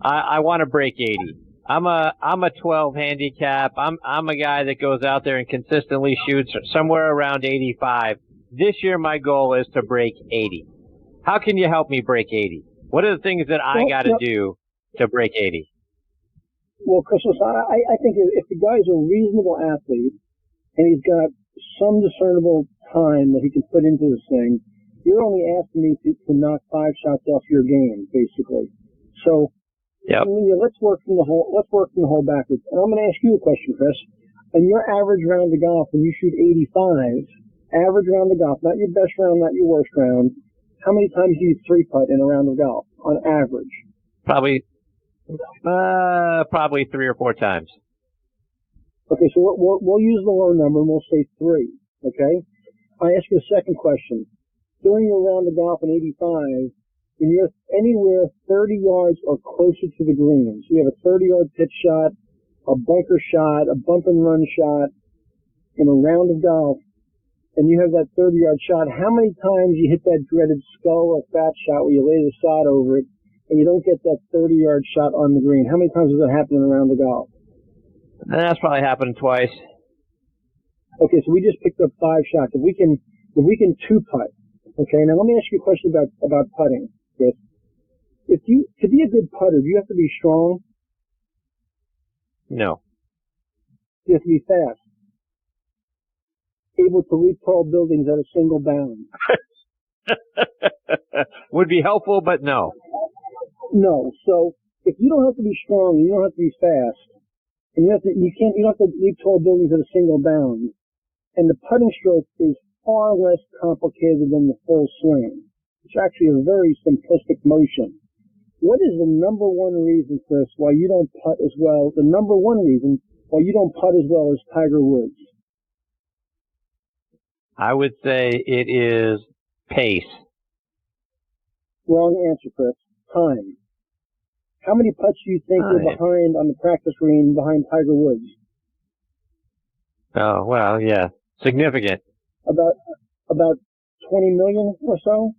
I want to break 80. I'm a 12 handicap. I'm a guy that goes out there and consistently shoots somewhere around 85. This year my goal is to break 80. How can you help me break 80? What are the things that I got to do to break 80? Well, Chris, I think if the guy's a reasonable athlete and he's got some discernible time that he can put into this thing, you're only asking me to knock 5 shots off your game, basically. So, yep. Let's work from the whole backwards. And I'm going to ask you a question, Chris. In your average round of golf, when you shoot 85, average round of golf, not your best round, not your worst round, how many times do you 3-putt in a round of golf on average? Probably 3 or 4 times. Okay, so we'll use the low number and we'll say 3. Okay. I ask you a second question. During your round of golf in 85, when you're anywhere 30 yards or closer to the green, so you have a 30-yard pitch shot, a bunker shot, a bump and run shot in a round of golf, and you have that 30-yard shot, how many times you hit that dreaded skull or fat shot where you lay the sod over it and you don't get that 30-yard shot on the green? How many times does that happen in a round of golf? That's probably happened twice. Okay, so we just picked up 5 shots. If we can 2-putt, okay. Now let me ask you a question about putting, Chris. To be a good putter, do you have to be strong? No. You have to be fast. Able to leap tall buildings at a single bound. Would be helpful, but no. No. So if you don't have to be strong and you don't have to be fast, and you don't have to leap tall buildings at a single bound, and the putting stroke is far less complicated than the full swing. It's actually a very simplistic motion. What is the number one reason, Chris, why you don't putt as well? The number one reason why you don't putt as well as Tiger Woods? I would say it is pace. Wrong answer, Chris. Time. How many putts do you think you're behind on the practice green behind Tiger Woods? Oh, well, yeah. Significant. About 20 million or so?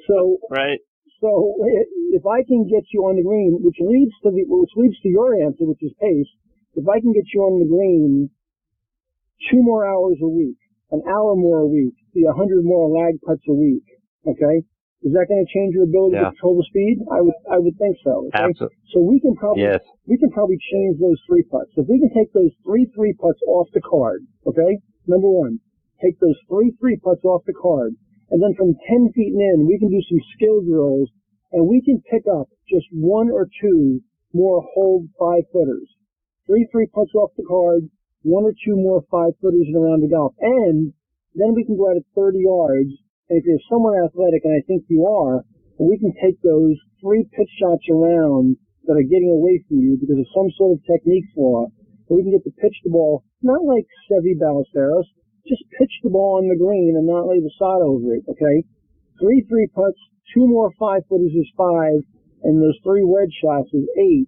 So, right. So if I can get you on the green, which leads to your answer, which is pace, if I can get you on the green 2 more hours a week, an hour more a week, see 100 more lag putts a week, okay? Is that going to change your ability to control the speed? I would think so. Okay? Absolutely. So we can probably change those 3 putts. If we can take those 3 putts off the card, okay? Number one, take those 3 putts off the card, and then from 10 feet in, we can do some skill drills, and we can pick up just 1 or 2 more hold 5-footers. 3 putts off the card, 1 or 2 more 5-footers in a round of golf, and then we can go out at 30 yards. And if you're somewhat athletic, and I think you are, we can take those 3 pitch shots around that are getting away from you because of some sort of technique flaw, where you can get to pitch the ball, not like Seve Ballesteros, just pitch the ball on the green and not lay the sod over it, okay? 3 3-putts, 2 more 5-footers is 5, and those 3 wedge shots is 8.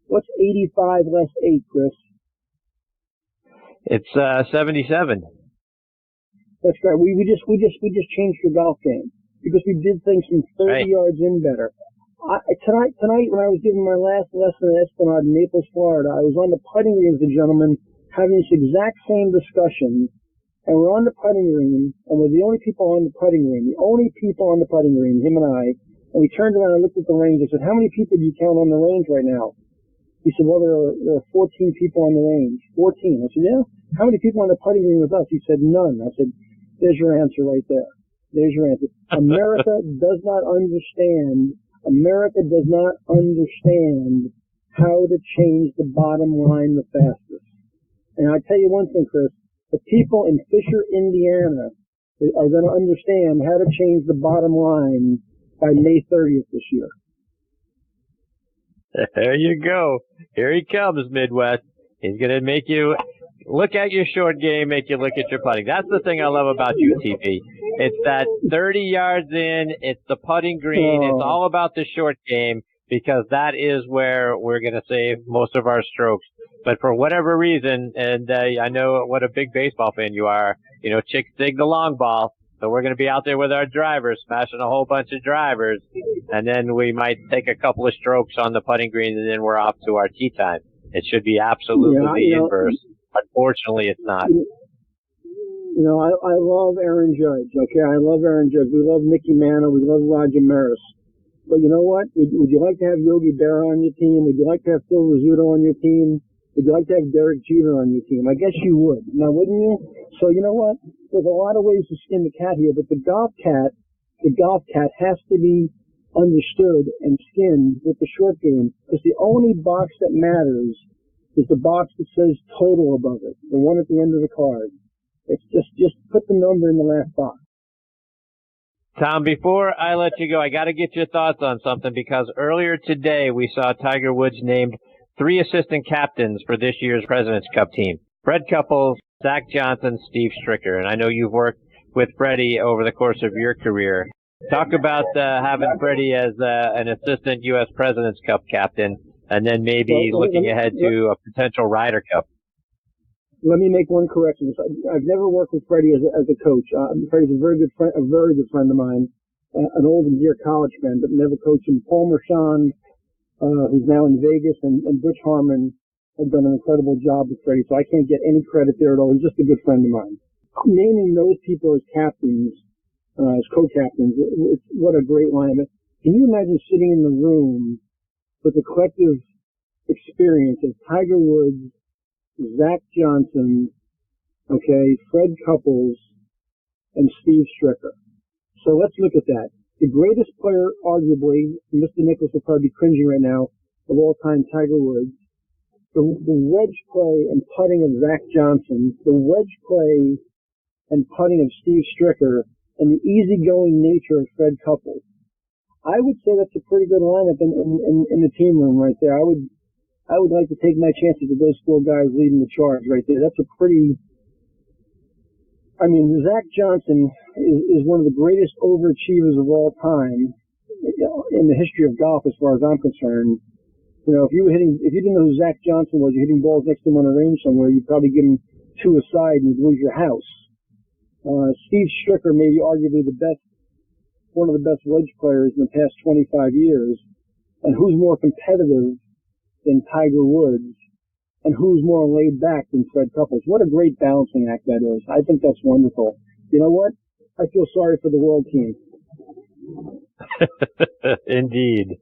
What's 85 less 8, Chris? It's 77. That's right. We just changed the golf game because we did things from 30 yards in better. Tonight, when I was giving my last lesson at Esplanade in Naples, Florida, I was on the putting green with a gentleman having this exact same discussion, and we're on the putting green, and we're the only people on the putting green, him and I, and we turned around and looked at the range. I said, how many people do you count on the range right now? He said, well, there are 14 people on the range. 14. I said, yeah. How many people on the putting green with us? He said, none. I said, there's your answer right there. There's your answer. America does not understand how to change the bottom line the fastest. And I tell you one thing, Chris, the people in Fisher, Indiana are going to understand how to change the bottom line by May 30th this year. There you go. Here he comes, Midwest. He's going to make you look at your short game, make you look at your putting. That's the thing I love about you, TP. It's that 30 yards in, it's the putting green, it's all about the short game, because that is where we're going to save most of our strokes. But for whatever reason, and I know what a big baseball fan you are, you know, chicks dig the long ball. So we're going to be out there with our drivers, smashing a whole bunch of drivers, and then we might take a couple of strokes on the putting green, and then we're off to our tee time. It should be absolutely the inverse. Unfortunately, it's not. You know, I love Aaron Judge, okay? I love Aaron Judge. We love Mickey Mantle. We love Roger Maris. But you know what? Would you like to have Yogi Berra on your team? Would you like to have Phil Rizzuto on your team? Would you like to have Derek Jeter on your team? I guess you would. Now, wouldn't you? So you know what? There's a lot of ways to skin the cat here, but the golf cat has to be understood and skinned with the short game, because the only box that matters is the box that says total above it, the one at the end of the card. It's just put the number in the last box. Tom, before I let you go, I got to get your thoughts on something, because earlier today we saw Tiger Woods named 3 assistant captains for this year's President's Cup team. Fred Couples, Zach Johnson, Steve Stricker. And I know you've worked with Freddie over the course of your career. Talk about having Freddie as an assistant U.S. President's Cup captain, and then maybe looking ahead to a potential Ryder Cup. Let me make one correction. I've never worked with Freddie as a coach. Freddie's a very good friend of mine, an old and dear college friend, but never coached him. Paul Mershon, who's now in Vegas, and Butch Harmon have done an incredible job with Freddie, so I can't get any credit there at all. He's just a good friend of mine. Naming those people as captains, as co-captains, what a great line. Can you imagine sitting in the room with the collective experience of Tiger Woods, Zach Johnson, okay, Fred Couples, and Steve Stricker? So let's look at that. The greatest player, arguably, Mr. Nicholas will probably be cringing right now, of all time, Tiger Woods. The wedge play and putting of Zach Johnson, the wedge play and putting of Steve Stricker, and the easygoing nature of Fred Couples. I would say that's a pretty good lineup in the team room right there. I would like to take my chances with those 4 guys leading the charge right there. That's a pretty... I mean, Zach Johnson is one of the greatest overachievers of all time in the history of golf, as far as I'm concerned. You know, if you didn't know who Zach Johnson was, you're hitting balls next to him on a range somewhere, you'd probably give him 2 aside and you'd lose your house. Steve Stricker may be arguably one of the best wedge players in the past 25 years. And who's more competitive than Tiger Woods? And who's more laid back than Fred Couples? What a great balancing act that is. I think that's wonderful. You know what? I feel sorry for the world team. Indeed.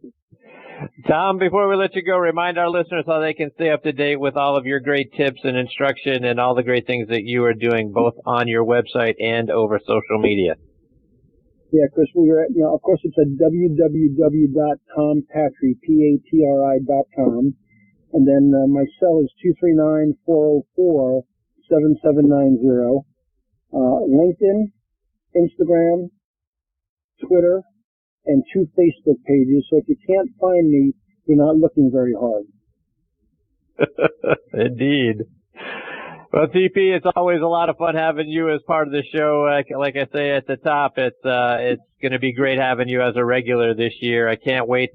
Tom, before we let you go, remind our listeners how they can stay up to date with all of your great tips and instruction and all the great things that you are doing, both on your website and over social media. Yeah, Chris, of course it's at www.tompatri.com. And then my cell is 239-404-7790. LinkedIn, Instagram, Twitter, and 2 Facebook pages. So if you can't find me, you're not looking very hard. Indeed. Well, TP, it's always a lot of fun having you as part of the show. Like I say at the top, it's going to be great having you as a regular this year. I can't wait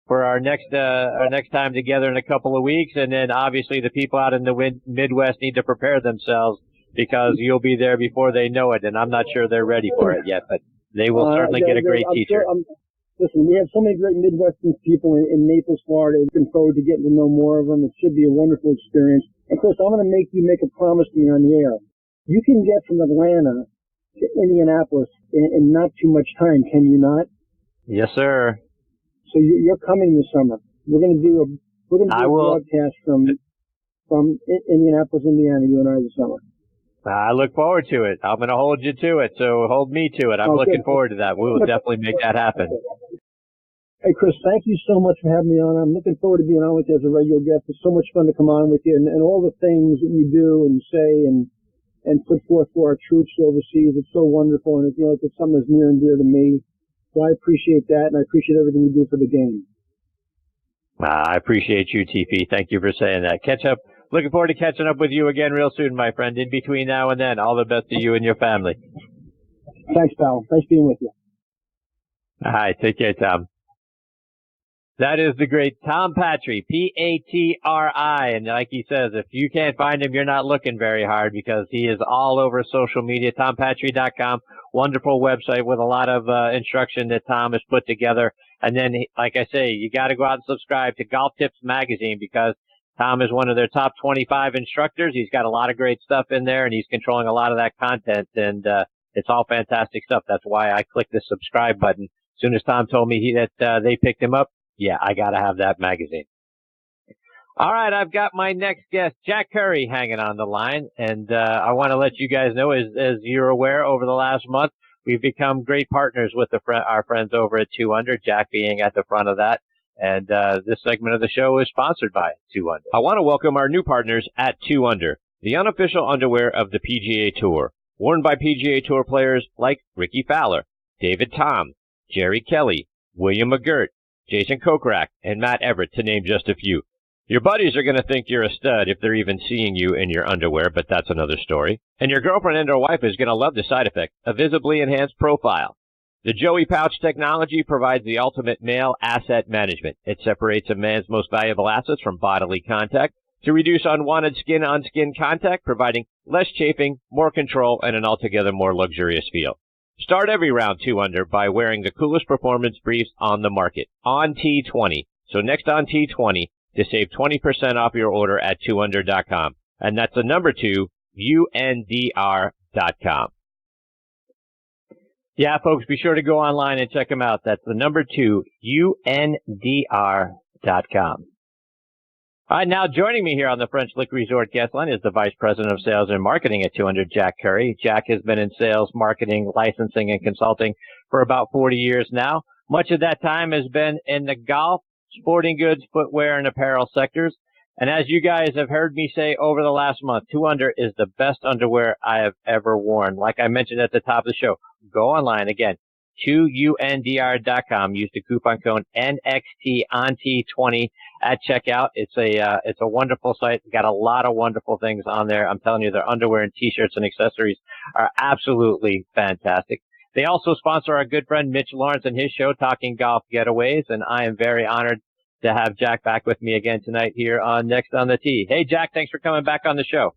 for our next time together in a couple of weeks. And then obviously the people out in the Midwest need to prepare themselves because you'll be there before they know it. And I'm not sure they're ready for it yet, but they will certainly get a great teacher. Listen, we have so many great Midwestern people in Naples, Florida. Looking forward to getting to know more of them. It should be a wonderful experience. And Chris, I'm going to make you make a promise to me on the air. You can get from Atlanta to Indianapolis in not too much time, can you not? Yes, sir. So you're coming this summer. We're going to do a broadcast from Indianapolis, Indiana, you and I this summer. I look forward to it. I'm going to hold you to it, so hold me to it. I'm looking forward to that. We will definitely make that happen. Hey, Chris, thank you so much for having me on. I'm looking forward to being on with you as a regular guest. It's so much fun to come on with you and all the things that you do and say and put forth for our troops overseas. It's so wonderful, and it's something that's near and dear to me. So I appreciate that, and I appreciate everything you do for the game. I appreciate you, TP. Thank you for saying that. Looking forward to catching up with you again real soon, my friend. In between now and then, all the best to you and your family. Thanks, pal. Thanks being with you. All right. Take care, Tom. That is the great Tom Patri, Patri. And like he says, if you can't find him, you're not looking very hard because he is all over social media. TomPatri.com. Wonderful website with a lot of instruction that Tom has put together. And then, like I say, you got to go out and subscribe to Golf Tips Magazine because Tom is one of their top 25 instructors. He's got a lot of great stuff in there, and he's controlling a lot of that content. And it's all fantastic stuff. That's why I clicked the subscribe button. As soon as Tom told me that they picked him up, yeah, I got to have that magazine. All right, I've got my next guest, Jack Curry, hanging on the line. And I want to let you guys know, as you're aware, over the last month, we've become great partners with our friends over at 2 Under, Jack being at the front of that. And this segment of the show is sponsored by 2 Under. I want to welcome our new partners at 2 Under, the unofficial underwear of the PGA Tour, worn by PGA Tour players like Ricky Fowler, David Tom, Jerry Kelly, William McGirt, Jason Kokrak, and Matt Everett, to name just a few. Your buddies are going to think you're a stud if they're even seeing you in your underwear, but that's another story. And your girlfriend and or wife is going to love the side effect, a visibly enhanced profile. The Joey Pouch technology provides the ultimate male asset management. It separates a man's most valuable assets from bodily contact to reduce unwanted skin-on-skin contact, providing less chafing, more control, and an altogether more luxurious feel. Start every round 2 Under by wearing the coolest performance briefs on the market, on T20. So next on T20 to save 20% off your order at 2under.com. And that's the number 2, UNDR.com. Yeah, folks, be sure to go online and check them out. That's the number 2, UNDR.com. All right, now joining me here on the French Lick Resort guest line is the Vice President of Sales and Marketing at 2 Under, Jack Curry. Jack has been in sales, marketing, licensing, and consulting for about 40 years now. Much of that time has been in the golf, sporting goods, footwear, and apparel sectors. And as you guys have heard me say over the last month, 2 Under is the best underwear I have ever worn. Like I mentioned at the top of the show, go online again, 2UNDR.com. Use the coupon code NXTONT20 at checkout. It's a wonderful site. Got a lot of wonderful things on there. I'm telling you, their underwear and t-shirts and accessories are absolutely fantastic. They also sponsor our good friend Mitch Lawrence and his show, Talking Golf Getaways, and I am very honored to have Jack back with me again tonight here on Next on the Tee. Hey, Jack, thanks for coming back on the show.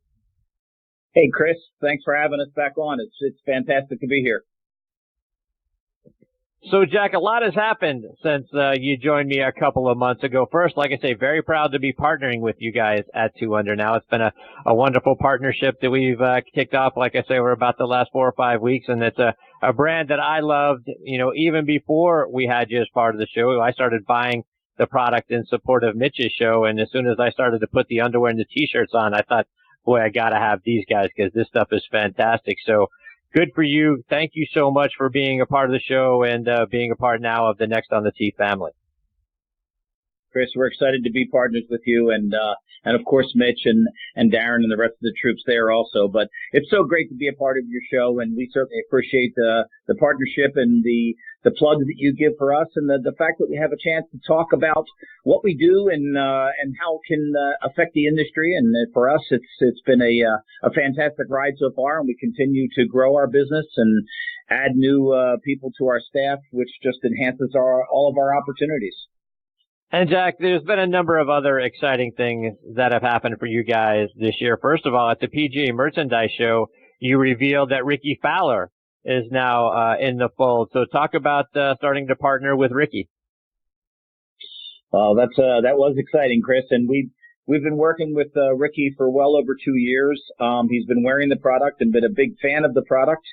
Hey, Chris, thanks for having us back on. It's fantastic to be here. So, Jack, a lot has happened since you joined me a couple of months ago. First, like I say, very proud to be partnering with you guys at 2 Under now. It's been a wonderful partnership that we've kicked off, like I say, over about the last 4 or 5 weeks, and it's a brand that I loved, even before we had you as part of the show. I started buying the product in support of Mitch's show, and as soon as I started to put the underwear and the T-shirts on, I thought, boy, I got to have these guys because this stuff is fantastic. So, good for you. Thank you so much for being a part of the show and being a part now of the Next on the Tee family. Chris. We're excited to be partners with you, and of course Mitch and Darren and the rest of the troops there also. But it's so great to be a part of your show, and we certainly appreciate the partnership and the plugs that you give for us, and the fact that we have a chance to talk about what we do and how it can affect the industry. And for us, it's been a fantastic ride so far, and we continue to grow our business and add new people to our staff, which just enhances all of our opportunities. And Jack, there's been a number of other exciting things that have happened for you guys this year. First of all, at the PGA Merchandise Show, you revealed that Ricky Fowler is now in the fold. So talk about starting to partner with Ricky. Well, that was exciting, Chris, and we've been working with Ricky for well over 2 years. He's been wearing the product and been a big fan of the product.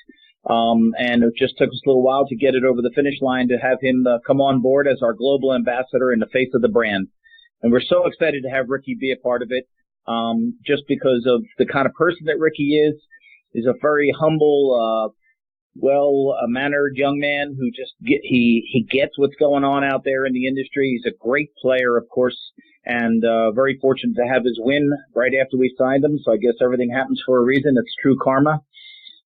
And it just took us a little while to get it over the finish line to have him come on board as our global ambassador and the face of the brand. And we're so excited to have Ricky be a part of it, just because of the kind of person that Ricky is. He's a very humble, well-mannered young man who just he gets what's going on out there in the industry. He's a great player, of course, and very fortunate to have his win right after we signed him. So I guess everything happens for a reason. It's true karma.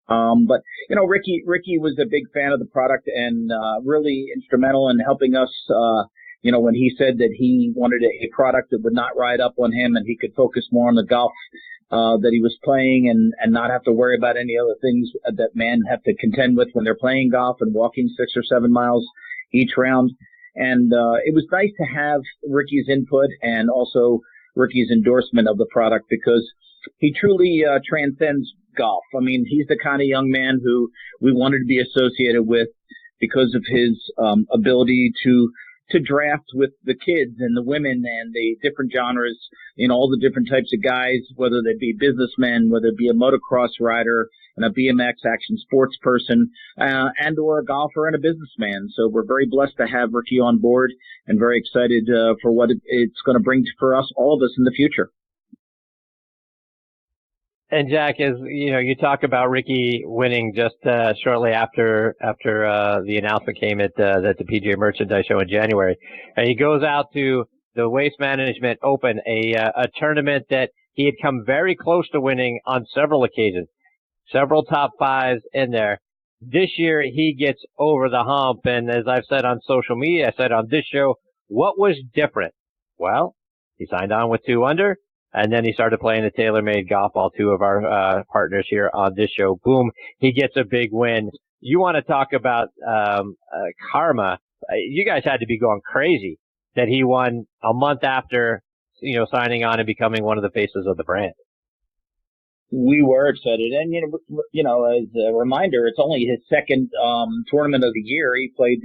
But Ricky was a big fan of the product and really instrumental in helping us. When he said that he wanted a product that would not ride up on him and he could focus more on the golf that he was playing and not have to worry about any other things that men have to contend with when they're playing golf and walking 6 or 7 miles each round. And it was nice to have Ricky's input and also Ricky's endorsement of the product, because he truly transcends golf. I mean, he's the kind of young man who we wanted to be associated with because of his ability to draft with the kids and the women and the different genres, all the different types of guys, whether they be businessmen, whether it be a motocross rider and a BMX action sports person, and or a golfer and a businessman. So we're very blessed to have Ricky on board and very excited for what it's going to bring for us, all of us, in the future. And Jack, as you talk about Ricky winning just shortly after the announcement came at the PGA Merchandise Show in January, and he goes out to the Waste Management Open, a tournament that he had come very close to winning on several occasions, several top fives in there. This year he gets over the hump, and as I've said on social media, I said on this show, what was different? Well, he signed on with 2 under. And then he started playing the TaylorMade golf ball, 2 of our partners here on this show. Boom, he gets a big win. You want to talk about karma? You guys had to be going crazy that he won a month after signing on and becoming one of the faces of the brand. We were excited, and as a reminder, it's only his second tournament of the year. He played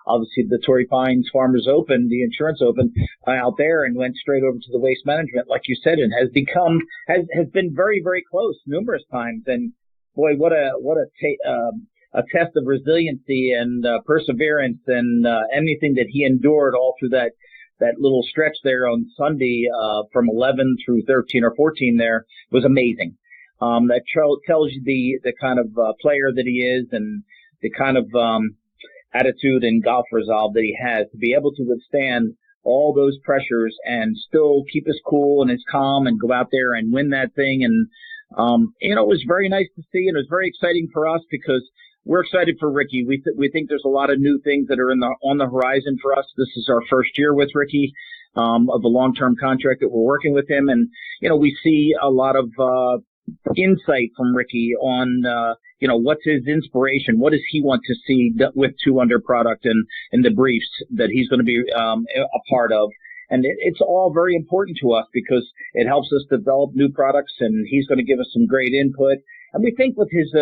obviously the Torrey Pines Farmers Open, the Insurance Open, out there, and went straight over to the Waste Management, like you said, and has been very, very close numerous times. And boy, what a test of resiliency and perseverance and anything that he endured all through that little stretch there on Sunday from 11 through 13 or 14 there was amazing. That tells you the kind of player that he is and the kind of attitude and golf resolve that he has to be able to withstand all those pressures and still keep his cool and his calm and go out there and win that thing. And, it was very nice to see, and it was very exciting for us because we're excited for Ricky. We think there's a lot of new things that are on the horizon for us. This is our first year with Ricky of the long-term contract that we're working with him, and we see a lot of insight from Ricky on what's his inspiration, what does he want to see with 2 under product and the briefs that he's going to be a part of. And it's all very important to us because it helps us develop new products, and he's going to give us some great input. And we think with his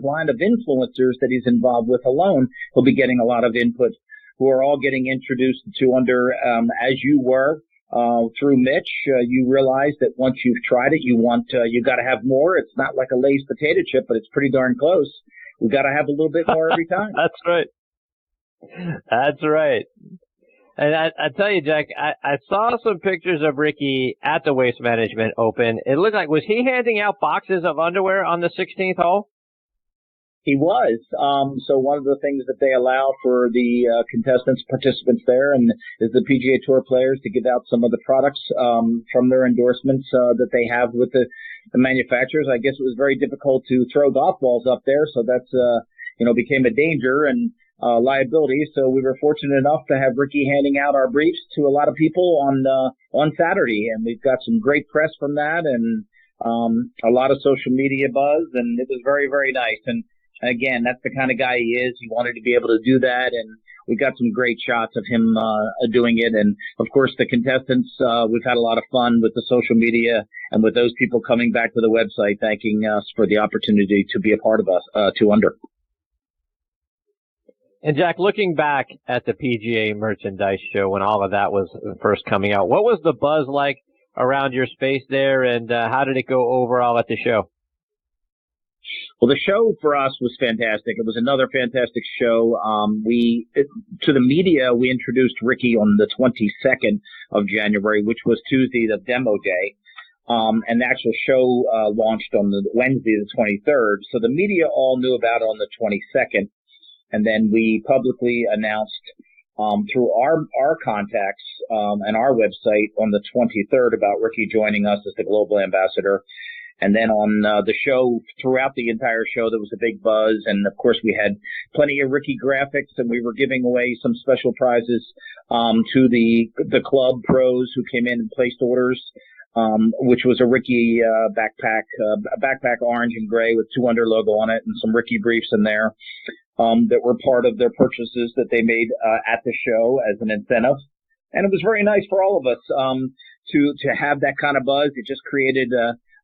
line of influencers that he's involved with alone, he'll be getting a lot of input, who are all getting introduced to under, as you were, through Mitch. You realize that once you've tried it, you got to have more. It's not like a Lay's potato chip, but it's pretty darn close. We got to have a little bit more every time. That's right. That's right. And I tell you, Jack, I saw some pictures of Ricky at the Waste Management Open. It looked like, was he handing out boxes of underwear on the 16th hole? He was. So one of the things that they allow for the participants there, and is the PGA Tour players to give out some of the products from their endorsements that they have with the manufacturers. I guess it was very difficult to throw golf balls up there, so that's became a danger and liability. So we were fortunate enough to have Ricky handing out our briefs to a lot of people on Saturday, and we've got some great press from that and a lot of social media buzz, and it was very, very nice. And again, that's the kind of guy he is. He wanted to be able to do that, and we got some great shots of him doing it. And, of course, the contestants, we've had a lot of fun with the social media and with those people coming back to the website thanking us for the opportunity to be a part of us, 2 Under. And, Jack, looking back at the PGA Merchandise Show when all of that was first coming out, what was the buzz like around your space there, and how did it go overall at the show? Well, the show for us was fantastic. It was another fantastic show. To the media, we introduced Ricky on the 22nd of January, which was Tuesday, the demo day. And the actual show launched on the Wednesday, the 23rd. So the media all knew about it on the 22nd. And then we publicly announced through our contacts and our website on the 23rd about Ricky joining us as the global ambassador. And then on the show, throughout the entire show, there was a big buzz. And, of course, we had plenty of Ricky graphics, and we were giving away some special prizes to the club pros who came in and placed orders, which was a Ricky backpack orange and gray with 2 Under logo on it and some Ricky briefs in there that were part of their purchases that they made at the show as an incentive. And it was very nice for all of us to have that kind of buzz. It just created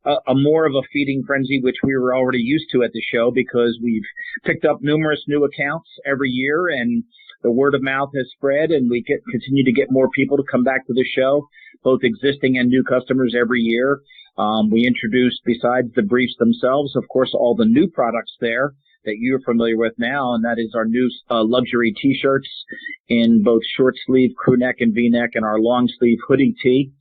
a more of a feeding frenzy, which we were already used to at the show because we've picked up numerous new accounts every year, and the word of mouth has spread, and we continue to get more people to come back to the show, both existing and new customers every year. We introduced, besides the briefs themselves, of course, all the new products there that you're familiar with now, and that is our new luxury T-shirts in both short sleeve, crew neck, and V-neck, and our long sleeve hoodie tee.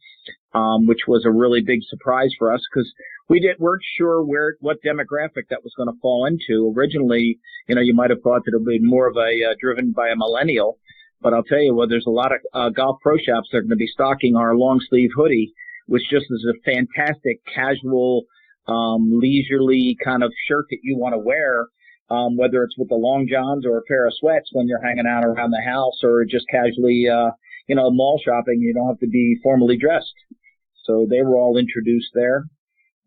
Which was a really big surprise for us because weren't sure what demographic that was going to fall into. Originally, you might have thought that it would be more of a driven by a millennial, but I'll tell you what, there's a lot of golf pro shops that are going to be stocking our long sleeve hoodie, which just is a fantastic casual, leisurely kind of shirt that you want to wear, whether it's with the long johns or a pair of sweats when you're hanging out around the house or just casually, mall shopping. You don't have to be formally dressed. So they were all introduced there.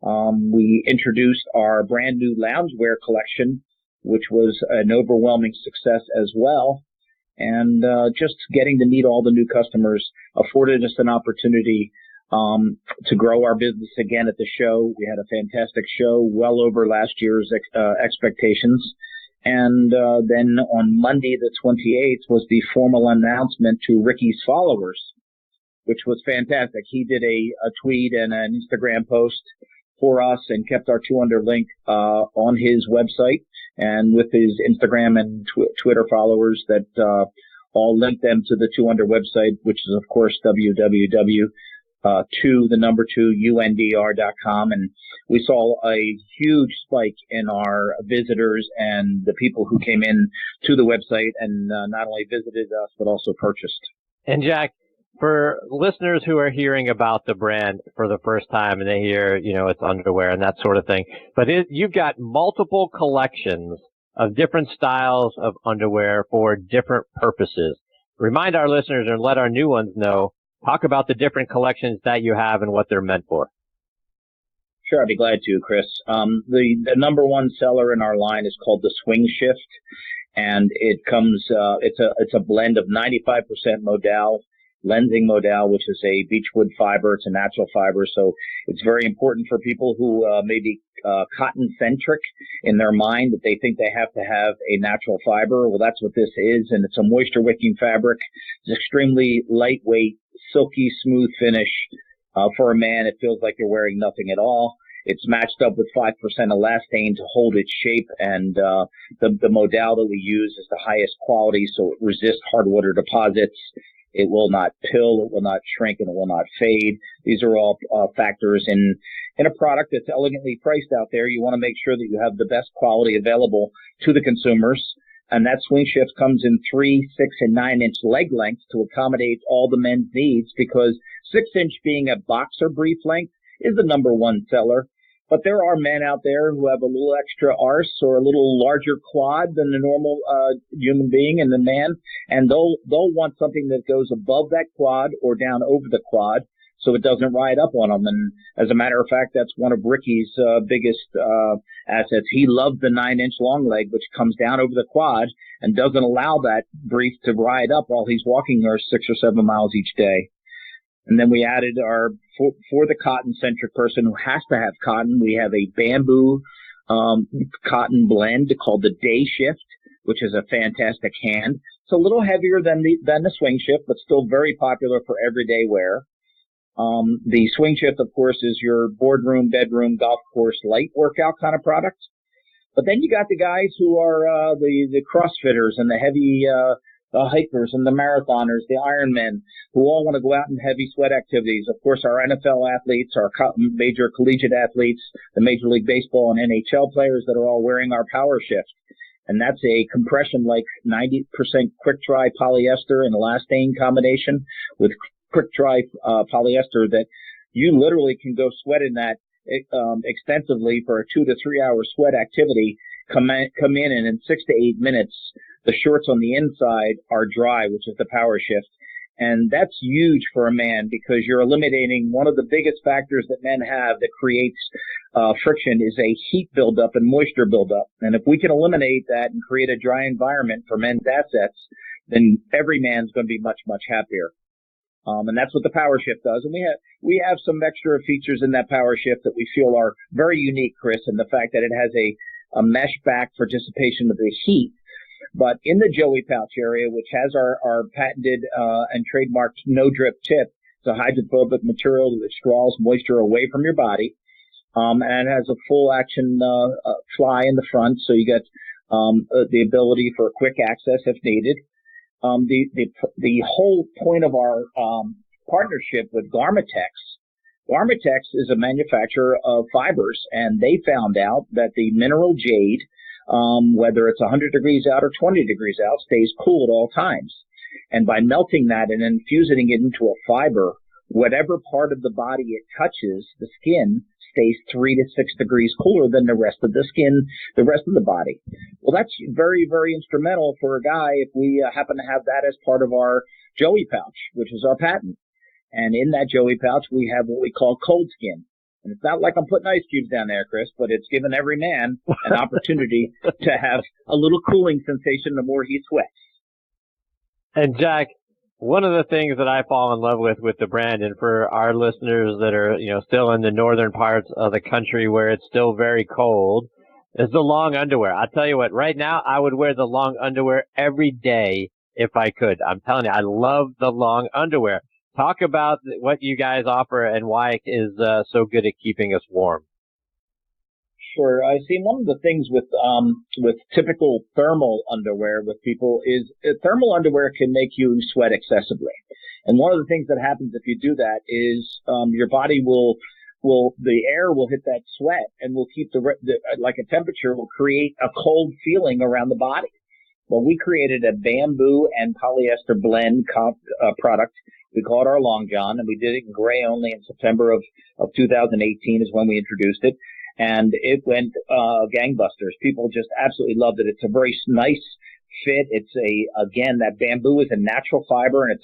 We introduced our brand new loungewear collection, which was an overwhelming success as well. And just getting to meet all the new customers afforded us an opportunity to grow our business again at the show. We had a fantastic show, well over last year's expectations. And then on Monday, the 28th, was the formal announcement to Ricky's followers, which was fantastic. He did a tweet and an Instagram post for us and kept our 2 Under link on his website and with his Instagram and Twitter followers that all linked them to the 2 Under website, which is, of course, www.2UNDR.com. And we saw a huge spike in our visitors and the people who came in to the website and not only visited us, but also purchased. And Jack, for listeners who are hearing about the brand for the first time and they hear, it's underwear and that sort of thing, but you've got multiple collections of different styles of underwear for different purposes. Remind our listeners and let our new ones know. Talk about the different collections that you have and what they're meant for. Sure, I'd be glad to, Chris. The number one seller in our line is called the Swing Shift, and it comes. It's a blend of 95% modal, lensing modal, which is a beechwood fiber. It's a natural fiber, so it's very important for people who may be cotton-centric in their mind, that they think they have to have a natural fiber. Well, that's what this is, and it's a moisture-wicking fabric. It's extremely lightweight, silky, smooth finish. For a man, it feels like you're wearing nothing at all. It's matched up with 5% elastane to hold its shape, and the modal that we use is the highest quality, so it resists hard water deposits. It will not pill, it will not shrink, and it will not fade. These are all factors in a product that's elegantly priced out there. You want to make sure that you have the best quality available to the consumers. And that swing shift comes in 3, 6, and 9-inch leg lengths to accommodate all the men's needs, because 6-inch being a boxer brief length is the number one seller. But there are men out there who have a little extra arse or a little larger quad than the normal human being and the man, and they'll want something that goes above that quad or down over the quad so it doesn't ride up on them. And as a matter of fact, that's one of Ricky's biggest assets. He loves the 9-inch long leg, which comes down over the quad and doesn't allow that brief to ride up while he's walking our 6 or 7 miles each day. And then we added for the cotton-centric person who has to have cotton, we have a bamboo cotton blend called the Day Shift, which is a fantastic hand. It's a little heavier than the swing shift, but still very popular for everyday wear. The swing shift, of course, is your boardroom, bedroom, golf course, light workout kind of product. But then you got the guys who are the CrossFitters and the heavy the hikers and the marathoners, the Ironmen, who all want to go out in heavy sweat activities. Of course, our NFL athletes, our major collegiate athletes, the Major League Baseball and NHL players that are all wearing our Power Shift. And that's a compression like 90% quick-dry polyester and elastane combination with quick-dry polyester that you literally can go sweat in that extensively for a 2 to 3 hour sweat activity, come in and in 6 to 8 minutes, the shorts on the inside are dry, which is the Power Shift. And that's huge for a man because you're eliminating one of the biggest factors that men have that creates friction is a heat buildup and moisture buildup. And if we can eliminate that and create a dry environment for men's assets, then every man's going to be much, much happier. And that's what the Power Shift does. And we have some extra features in that Power Shift that we feel are very unique, Chris, and the fact that it has a mesh back for dissipation of the heat. But in the Joey pouch area, which has our patented and trademarked no-drip tip, it's a hydrophobic material that draws moisture away from your body, and it has a full-action fly in the front, so you get the ability for quick access if needed. The whole point of our partnership with Garmitex is a manufacturer of fibers, and they found out that the mineral jade, whether it's 100 degrees out or 20 degrees out, stays cool at all times. And by melting that and infusing it into a fiber, whatever part of the body it touches, the skin, stays 3 to 6 degrees cooler than the rest of the skin, the rest of the body. Well, that's very, very instrumental for a guy if we happen to have that as part of our Joey pouch, which is our patent. And in that Joey pouch, we have what we call cold skin. And it's not like I'm putting ice cubes down there, Chris, but it's given every man an opportunity to have a little cooling sensation the more he sweats. And Jack, one of the things that I fall in love with the brand, and for our listeners that are, still in the northern parts of the country where it's still very cold, is the long underwear. I'll tell you what, right now I would wear the long underwear every day if I could. I'm telling you, I love the long underwear. Talk about what you guys offer and why it is so good at keeping us warm. Sure. I see one of the things with typical thermal underwear with people is thermal underwear can make you sweat excessively. And one of the things that happens if you do that is your body the air will hit that sweat and will keep like a temperature will create a cold feeling around the body. Well, we created a bamboo and polyester blend product. We call it our Long John, and we did it in gray only in September of 2018 is when we introduced it. And it went gangbusters. People just absolutely loved it. It's a very nice fit. It's again, that bamboo is a natural fiber, and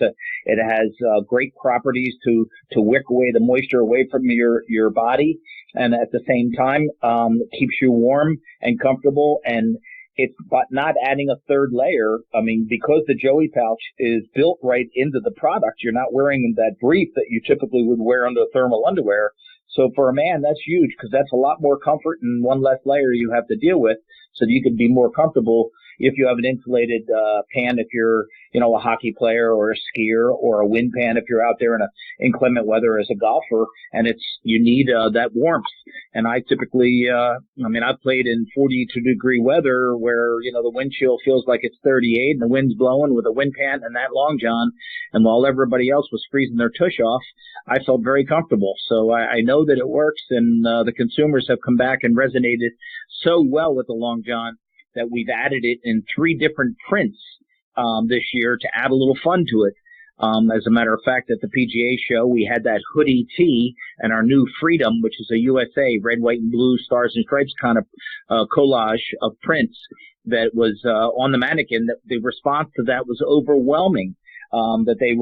it has great properties to wick away the moisture away from your body, and at the same time, it keeps you warm and comfortable. And it's not adding a third layer. I mean, because the Joey pouch is built right into the product, you're not wearing that brief that you typically would wear under thermal underwear. So for a man, that's huge because that's a lot more comfort and one less layer you have to deal with so that you can be more comfortable if you have an insulated pan, if you're, a hockey player or a skier, or a wind pan if you're out there in a inclement weather as a golfer, and you need that warmth. And I typically, I've played in 42-degree weather where, the wind chill feels like it's 38 and the wind's blowing with a wind pan and that long john. And while everybody else was freezing their tush off, I felt very comfortable. So I know that it works, and the consumers have come back and resonated so well with the long john that we've added it in 3 different prints this year to add a little fun to it. As a matter of fact, at the PGA show, we had that hoodie tee and our new Freedom, which is a USA red, white, and blue stars and stripes kind of collage of prints that was on the mannequin. That the response to that was overwhelming. That they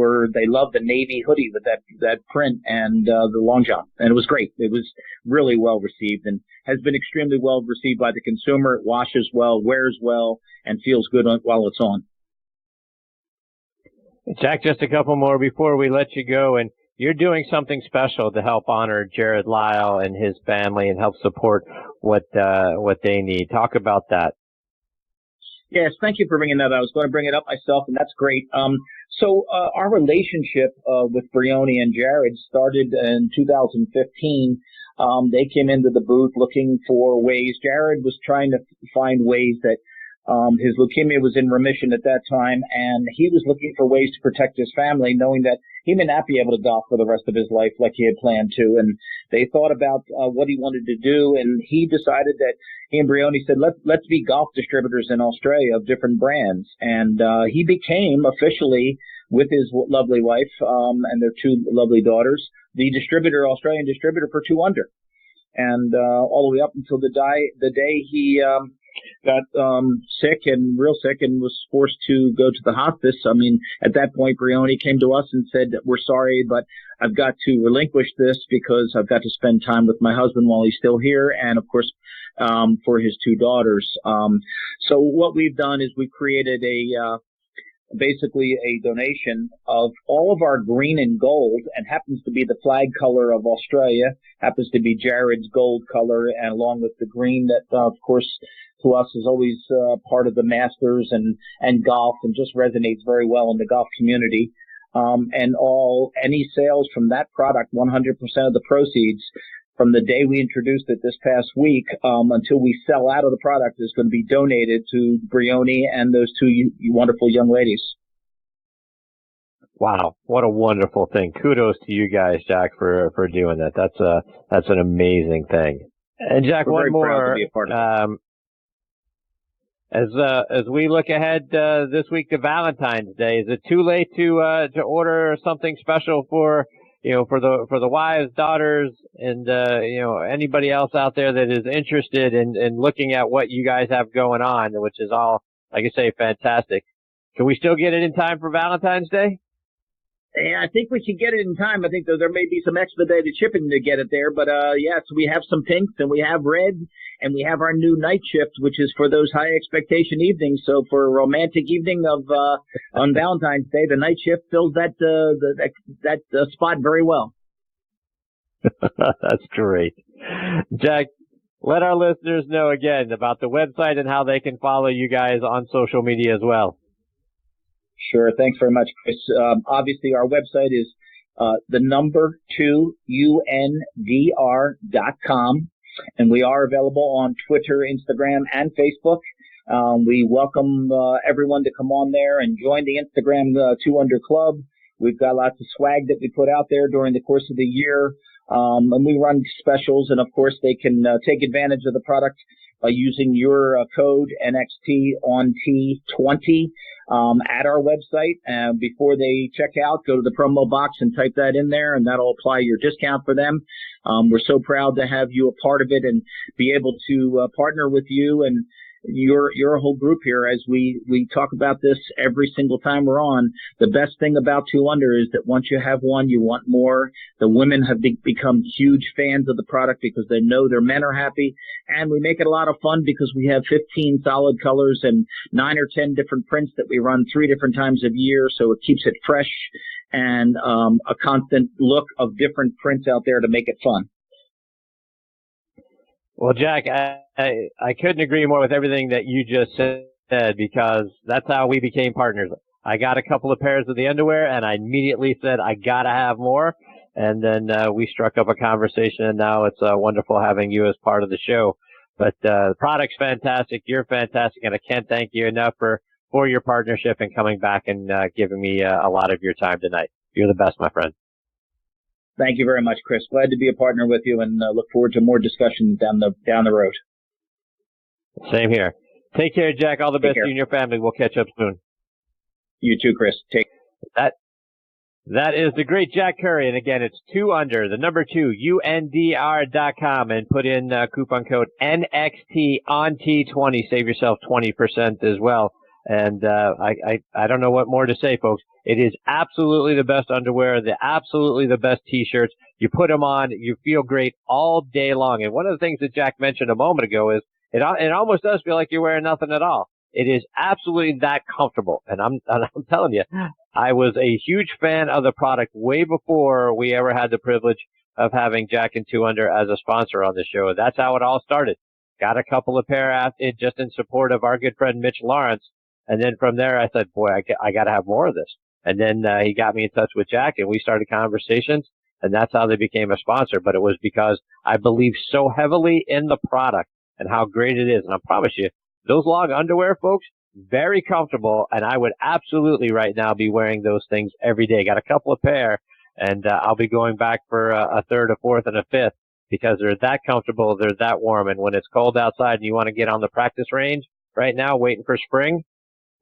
loved the navy hoodie with that print and the long john, and it was great. It was really well received and has been extremely well received by the consumer. It washes well, wears well, and feels good while it's on. Jack, just a couple more before we let you go, and you're doing something special to help honor Jared Lyle and his family and help support what they need. Talk about that. Yes, thank you for bringing that up. I was going to bring it up myself, and that's great. So our relationship with Brioni and Jared started in 2015. They came into the booth looking for ways. Jared was trying to find ways that his leukemia was in remission at that time, and he was looking for ways to protect his family, knowing that he may not be able to golf for the rest of his life like he had planned to. And they thought about what he wanted to do, and he decided that he and Brioni said, let's be golf distributors in Australia of different brands. And he became officially, with his lovely wife and their 2 lovely daughters, the Australian distributor for 2 Under. And all the way up until the day he got sick and real sick and was forced to go to the hospice. I mean, at that point, Brioni came to us and said, we're sorry, but I've got to relinquish this because I've got to spend time with my husband while he's still here, and, of course, for his 2 daughters. So what we've done is we created basically a donation of all of our green and gold, and happens to be the flag color of Australia, happens to be Jared's gold color, and along with the green that, of course, to us is always part of the Masters and golf, and just resonates very well in the golf community. And any sales from that product, 100% of the proceeds from the day we introduced it this past week until we sell out of the product is going to be donated to Brioni and those 2 wonderful young ladies. Wow, what a wonderful thing. Kudos to you guys, Jack, for doing that. That's an amazing thing. And Jack, We're one more. Proud to be a part of it. As we look ahead this week to Valentine's Day, is it too late to order something special for the wives, daughters, and anybody else out there that is interested in looking at what you guys have going on, which is all, like I say, fantastic? Can we still get it in time for Valentine's Day? Yeah, I think we can get it in time. I think there may be some expedited shipping to get it there, but yes, we have some pinks and we have red, and we have our new night shift, which is for those high expectation evenings. So for a romantic evening on Valentine's Day, the night shift fills that spot very well. That's great, Jack. Let our listeners know again about the website and how they can follow you guys on social media as well. Sure. Thanks very much, Chris. Obviously, our website is the number 2UNDR.com, and we are available on Twitter, Instagram, and Facebook. We welcome everyone to come on there and join the Instagram 2 Under Club. We've got lots of swag that we put out there during the course of the year, and we run specials, and of course they can take advantage of the product by using your code NXTONT20 at our website. And before they check out, go to the promo box and type that in there, and that'll apply your discount for them. We're so proud to have you a part of it and be able to partner with you and your whole group here as we talk about this every single time we're on. The best thing about 2 Under is that once you have one, you want more. The women have become huge fans of the product because they know their men are happy, and we make it a lot of fun because we have 15 solid colors and 9 or 10 different prints that we run 3 different times a year, so it keeps it fresh and a constant look of different prints out there to make it fun. Well, Jack, I couldn't agree more with everything that you just said. said, because that's how we became partners. I got a couple of pairs of the underwear, and I immediately said, I got to have more. And then we struck up a conversation, and now it's wonderful having you as part of the show. But the product's fantastic. You're fantastic, and I can't thank you enough for your partnership and coming back and giving me a lot of your time tonight. You're the best, my friend. Thank you very much, Chris. Glad to be a partner with you, and look forward to more discussion down the road. Same here. Take care, Jack. All the best to you and your family. We'll catch up soon. You too, Chris. Take That is the great Jack Curry. And again, it's 2under, the number 2, UNDR.com, and put in coupon code NXT on T20. Save yourself 20% as well. And I don't know what more to say, folks. It is absolutely the best underwear, absolutely the best T-shirts. You put them on, you feel great all day long. And one of the things that Jack mentioned a moment ago is it almost does feel like you're wearing nothing at all. It is absolutely that comfortable. And I'm telling you, I was a huge fan of the product way before we ever had the privilege of having Jack and 2under as a sponsor on the show. That's how it all started. Got a couple of pair just in support of our good friend Mitch Lawrence. And then from there, I said, boy, I got to have more of this. And then he got me in touch with Jack, and we started conversations, and that's how they became a sponsor. But it was because I believe so heavily in the product and how great it is. And I promise you, those long underwear, folks, very comfortable, and I would absolutely right now be wearing those things every day. Got a couple of pair, and I'll be going back for a third, a fourth, and a fifth because they're that comfortable, they're that warm. And when it's cold outside and you want to get on the practice range right now, waiting for spring,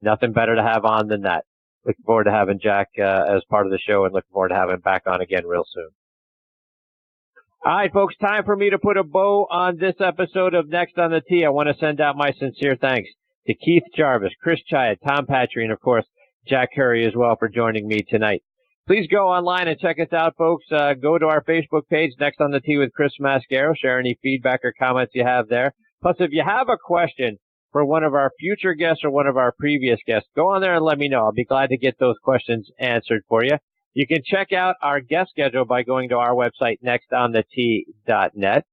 nothing better to have on than that. Looking forward to having Jack as part of the show, and looking forward to having him back on again real soon. All right, folks, time for me to put a bow on this episode of Next on the Tee. I want to send out my sincere thanks to Keith Jarvis, Chris Czaja, Tom Patri, and, of course, Jack Curry as well for joining me tonight. Please go online and check us out, folks. Go to our Facebook page, Next on the Tee with Chris Mascaro. Share any feedback or comments you have there. Plus, if you have a question for one of our future guests or one of our previous guests, go on there and let me know. I'll be glad to get those questions answered for you. You can check out our guest schedule by going to our website, nextonthetee.net.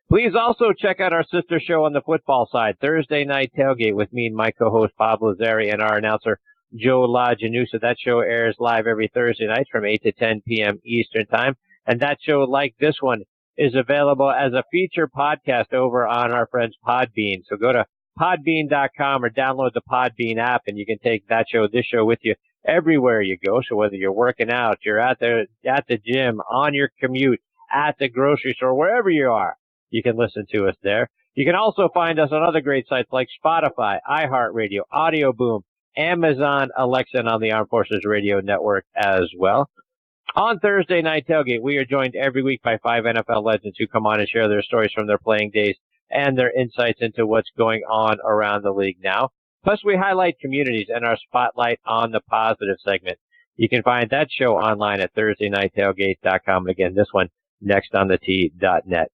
Please also check out our sister show on the football side, Thursday Night Tailgate, with me and my co-host Bob Lazari and our announcer Joe LaGenusa. That show airs live every Thursday night from 8 to 10 p.m. Eastern Time. And that show, like this one, is available as a feature podcast over on our friends Podbean. So go to podbean.com or download the Podbean app, and you can take that show, this show with you everywhere you go. So whether you're working out, you're at the gym, on your commute, at the grocery store, wherever you are, you can listen to us there. You can also find us on other great sites like Spotify, iHeartRadio, Audio Boom, Amazon, Alexa, and on the Armed Forces Radio Network as well. On Thursday Night Tailgate, we are joined every week by 5 NFL legends who come on and share their stories from their playing days and their insights into what's going on around the league now. Plus, we highlight communities and our Spotlight on the Positive segment. You can find that show online at ThursdayNightTailgate.com. And again, this one, nextonthetee.net.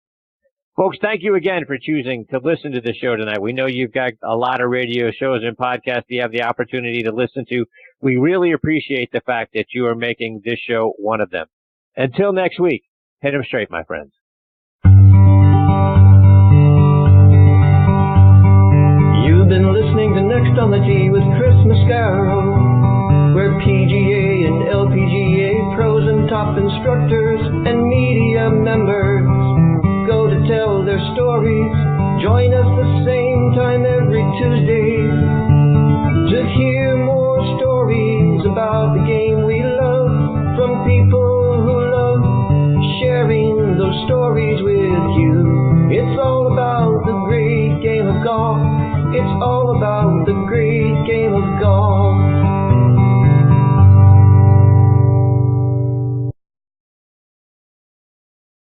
Folks, thank you again for choosing to listen to the show tonight. We know you've got a lot of radio shows and podcasts you have the opportunity to listen to. We really appreciate the fact that you are making this show one of them. Until next week, hit 'em straight, my friends. You've been listening to Next on the Tee with Chris Mascaro, where PGA and LPGA pros and top instructors and media members go to tell their stories. Join us the same time every Tuesday to hear more stories about the game we love from people who love sharing those stories with you. It's all about the great game of golf. It's all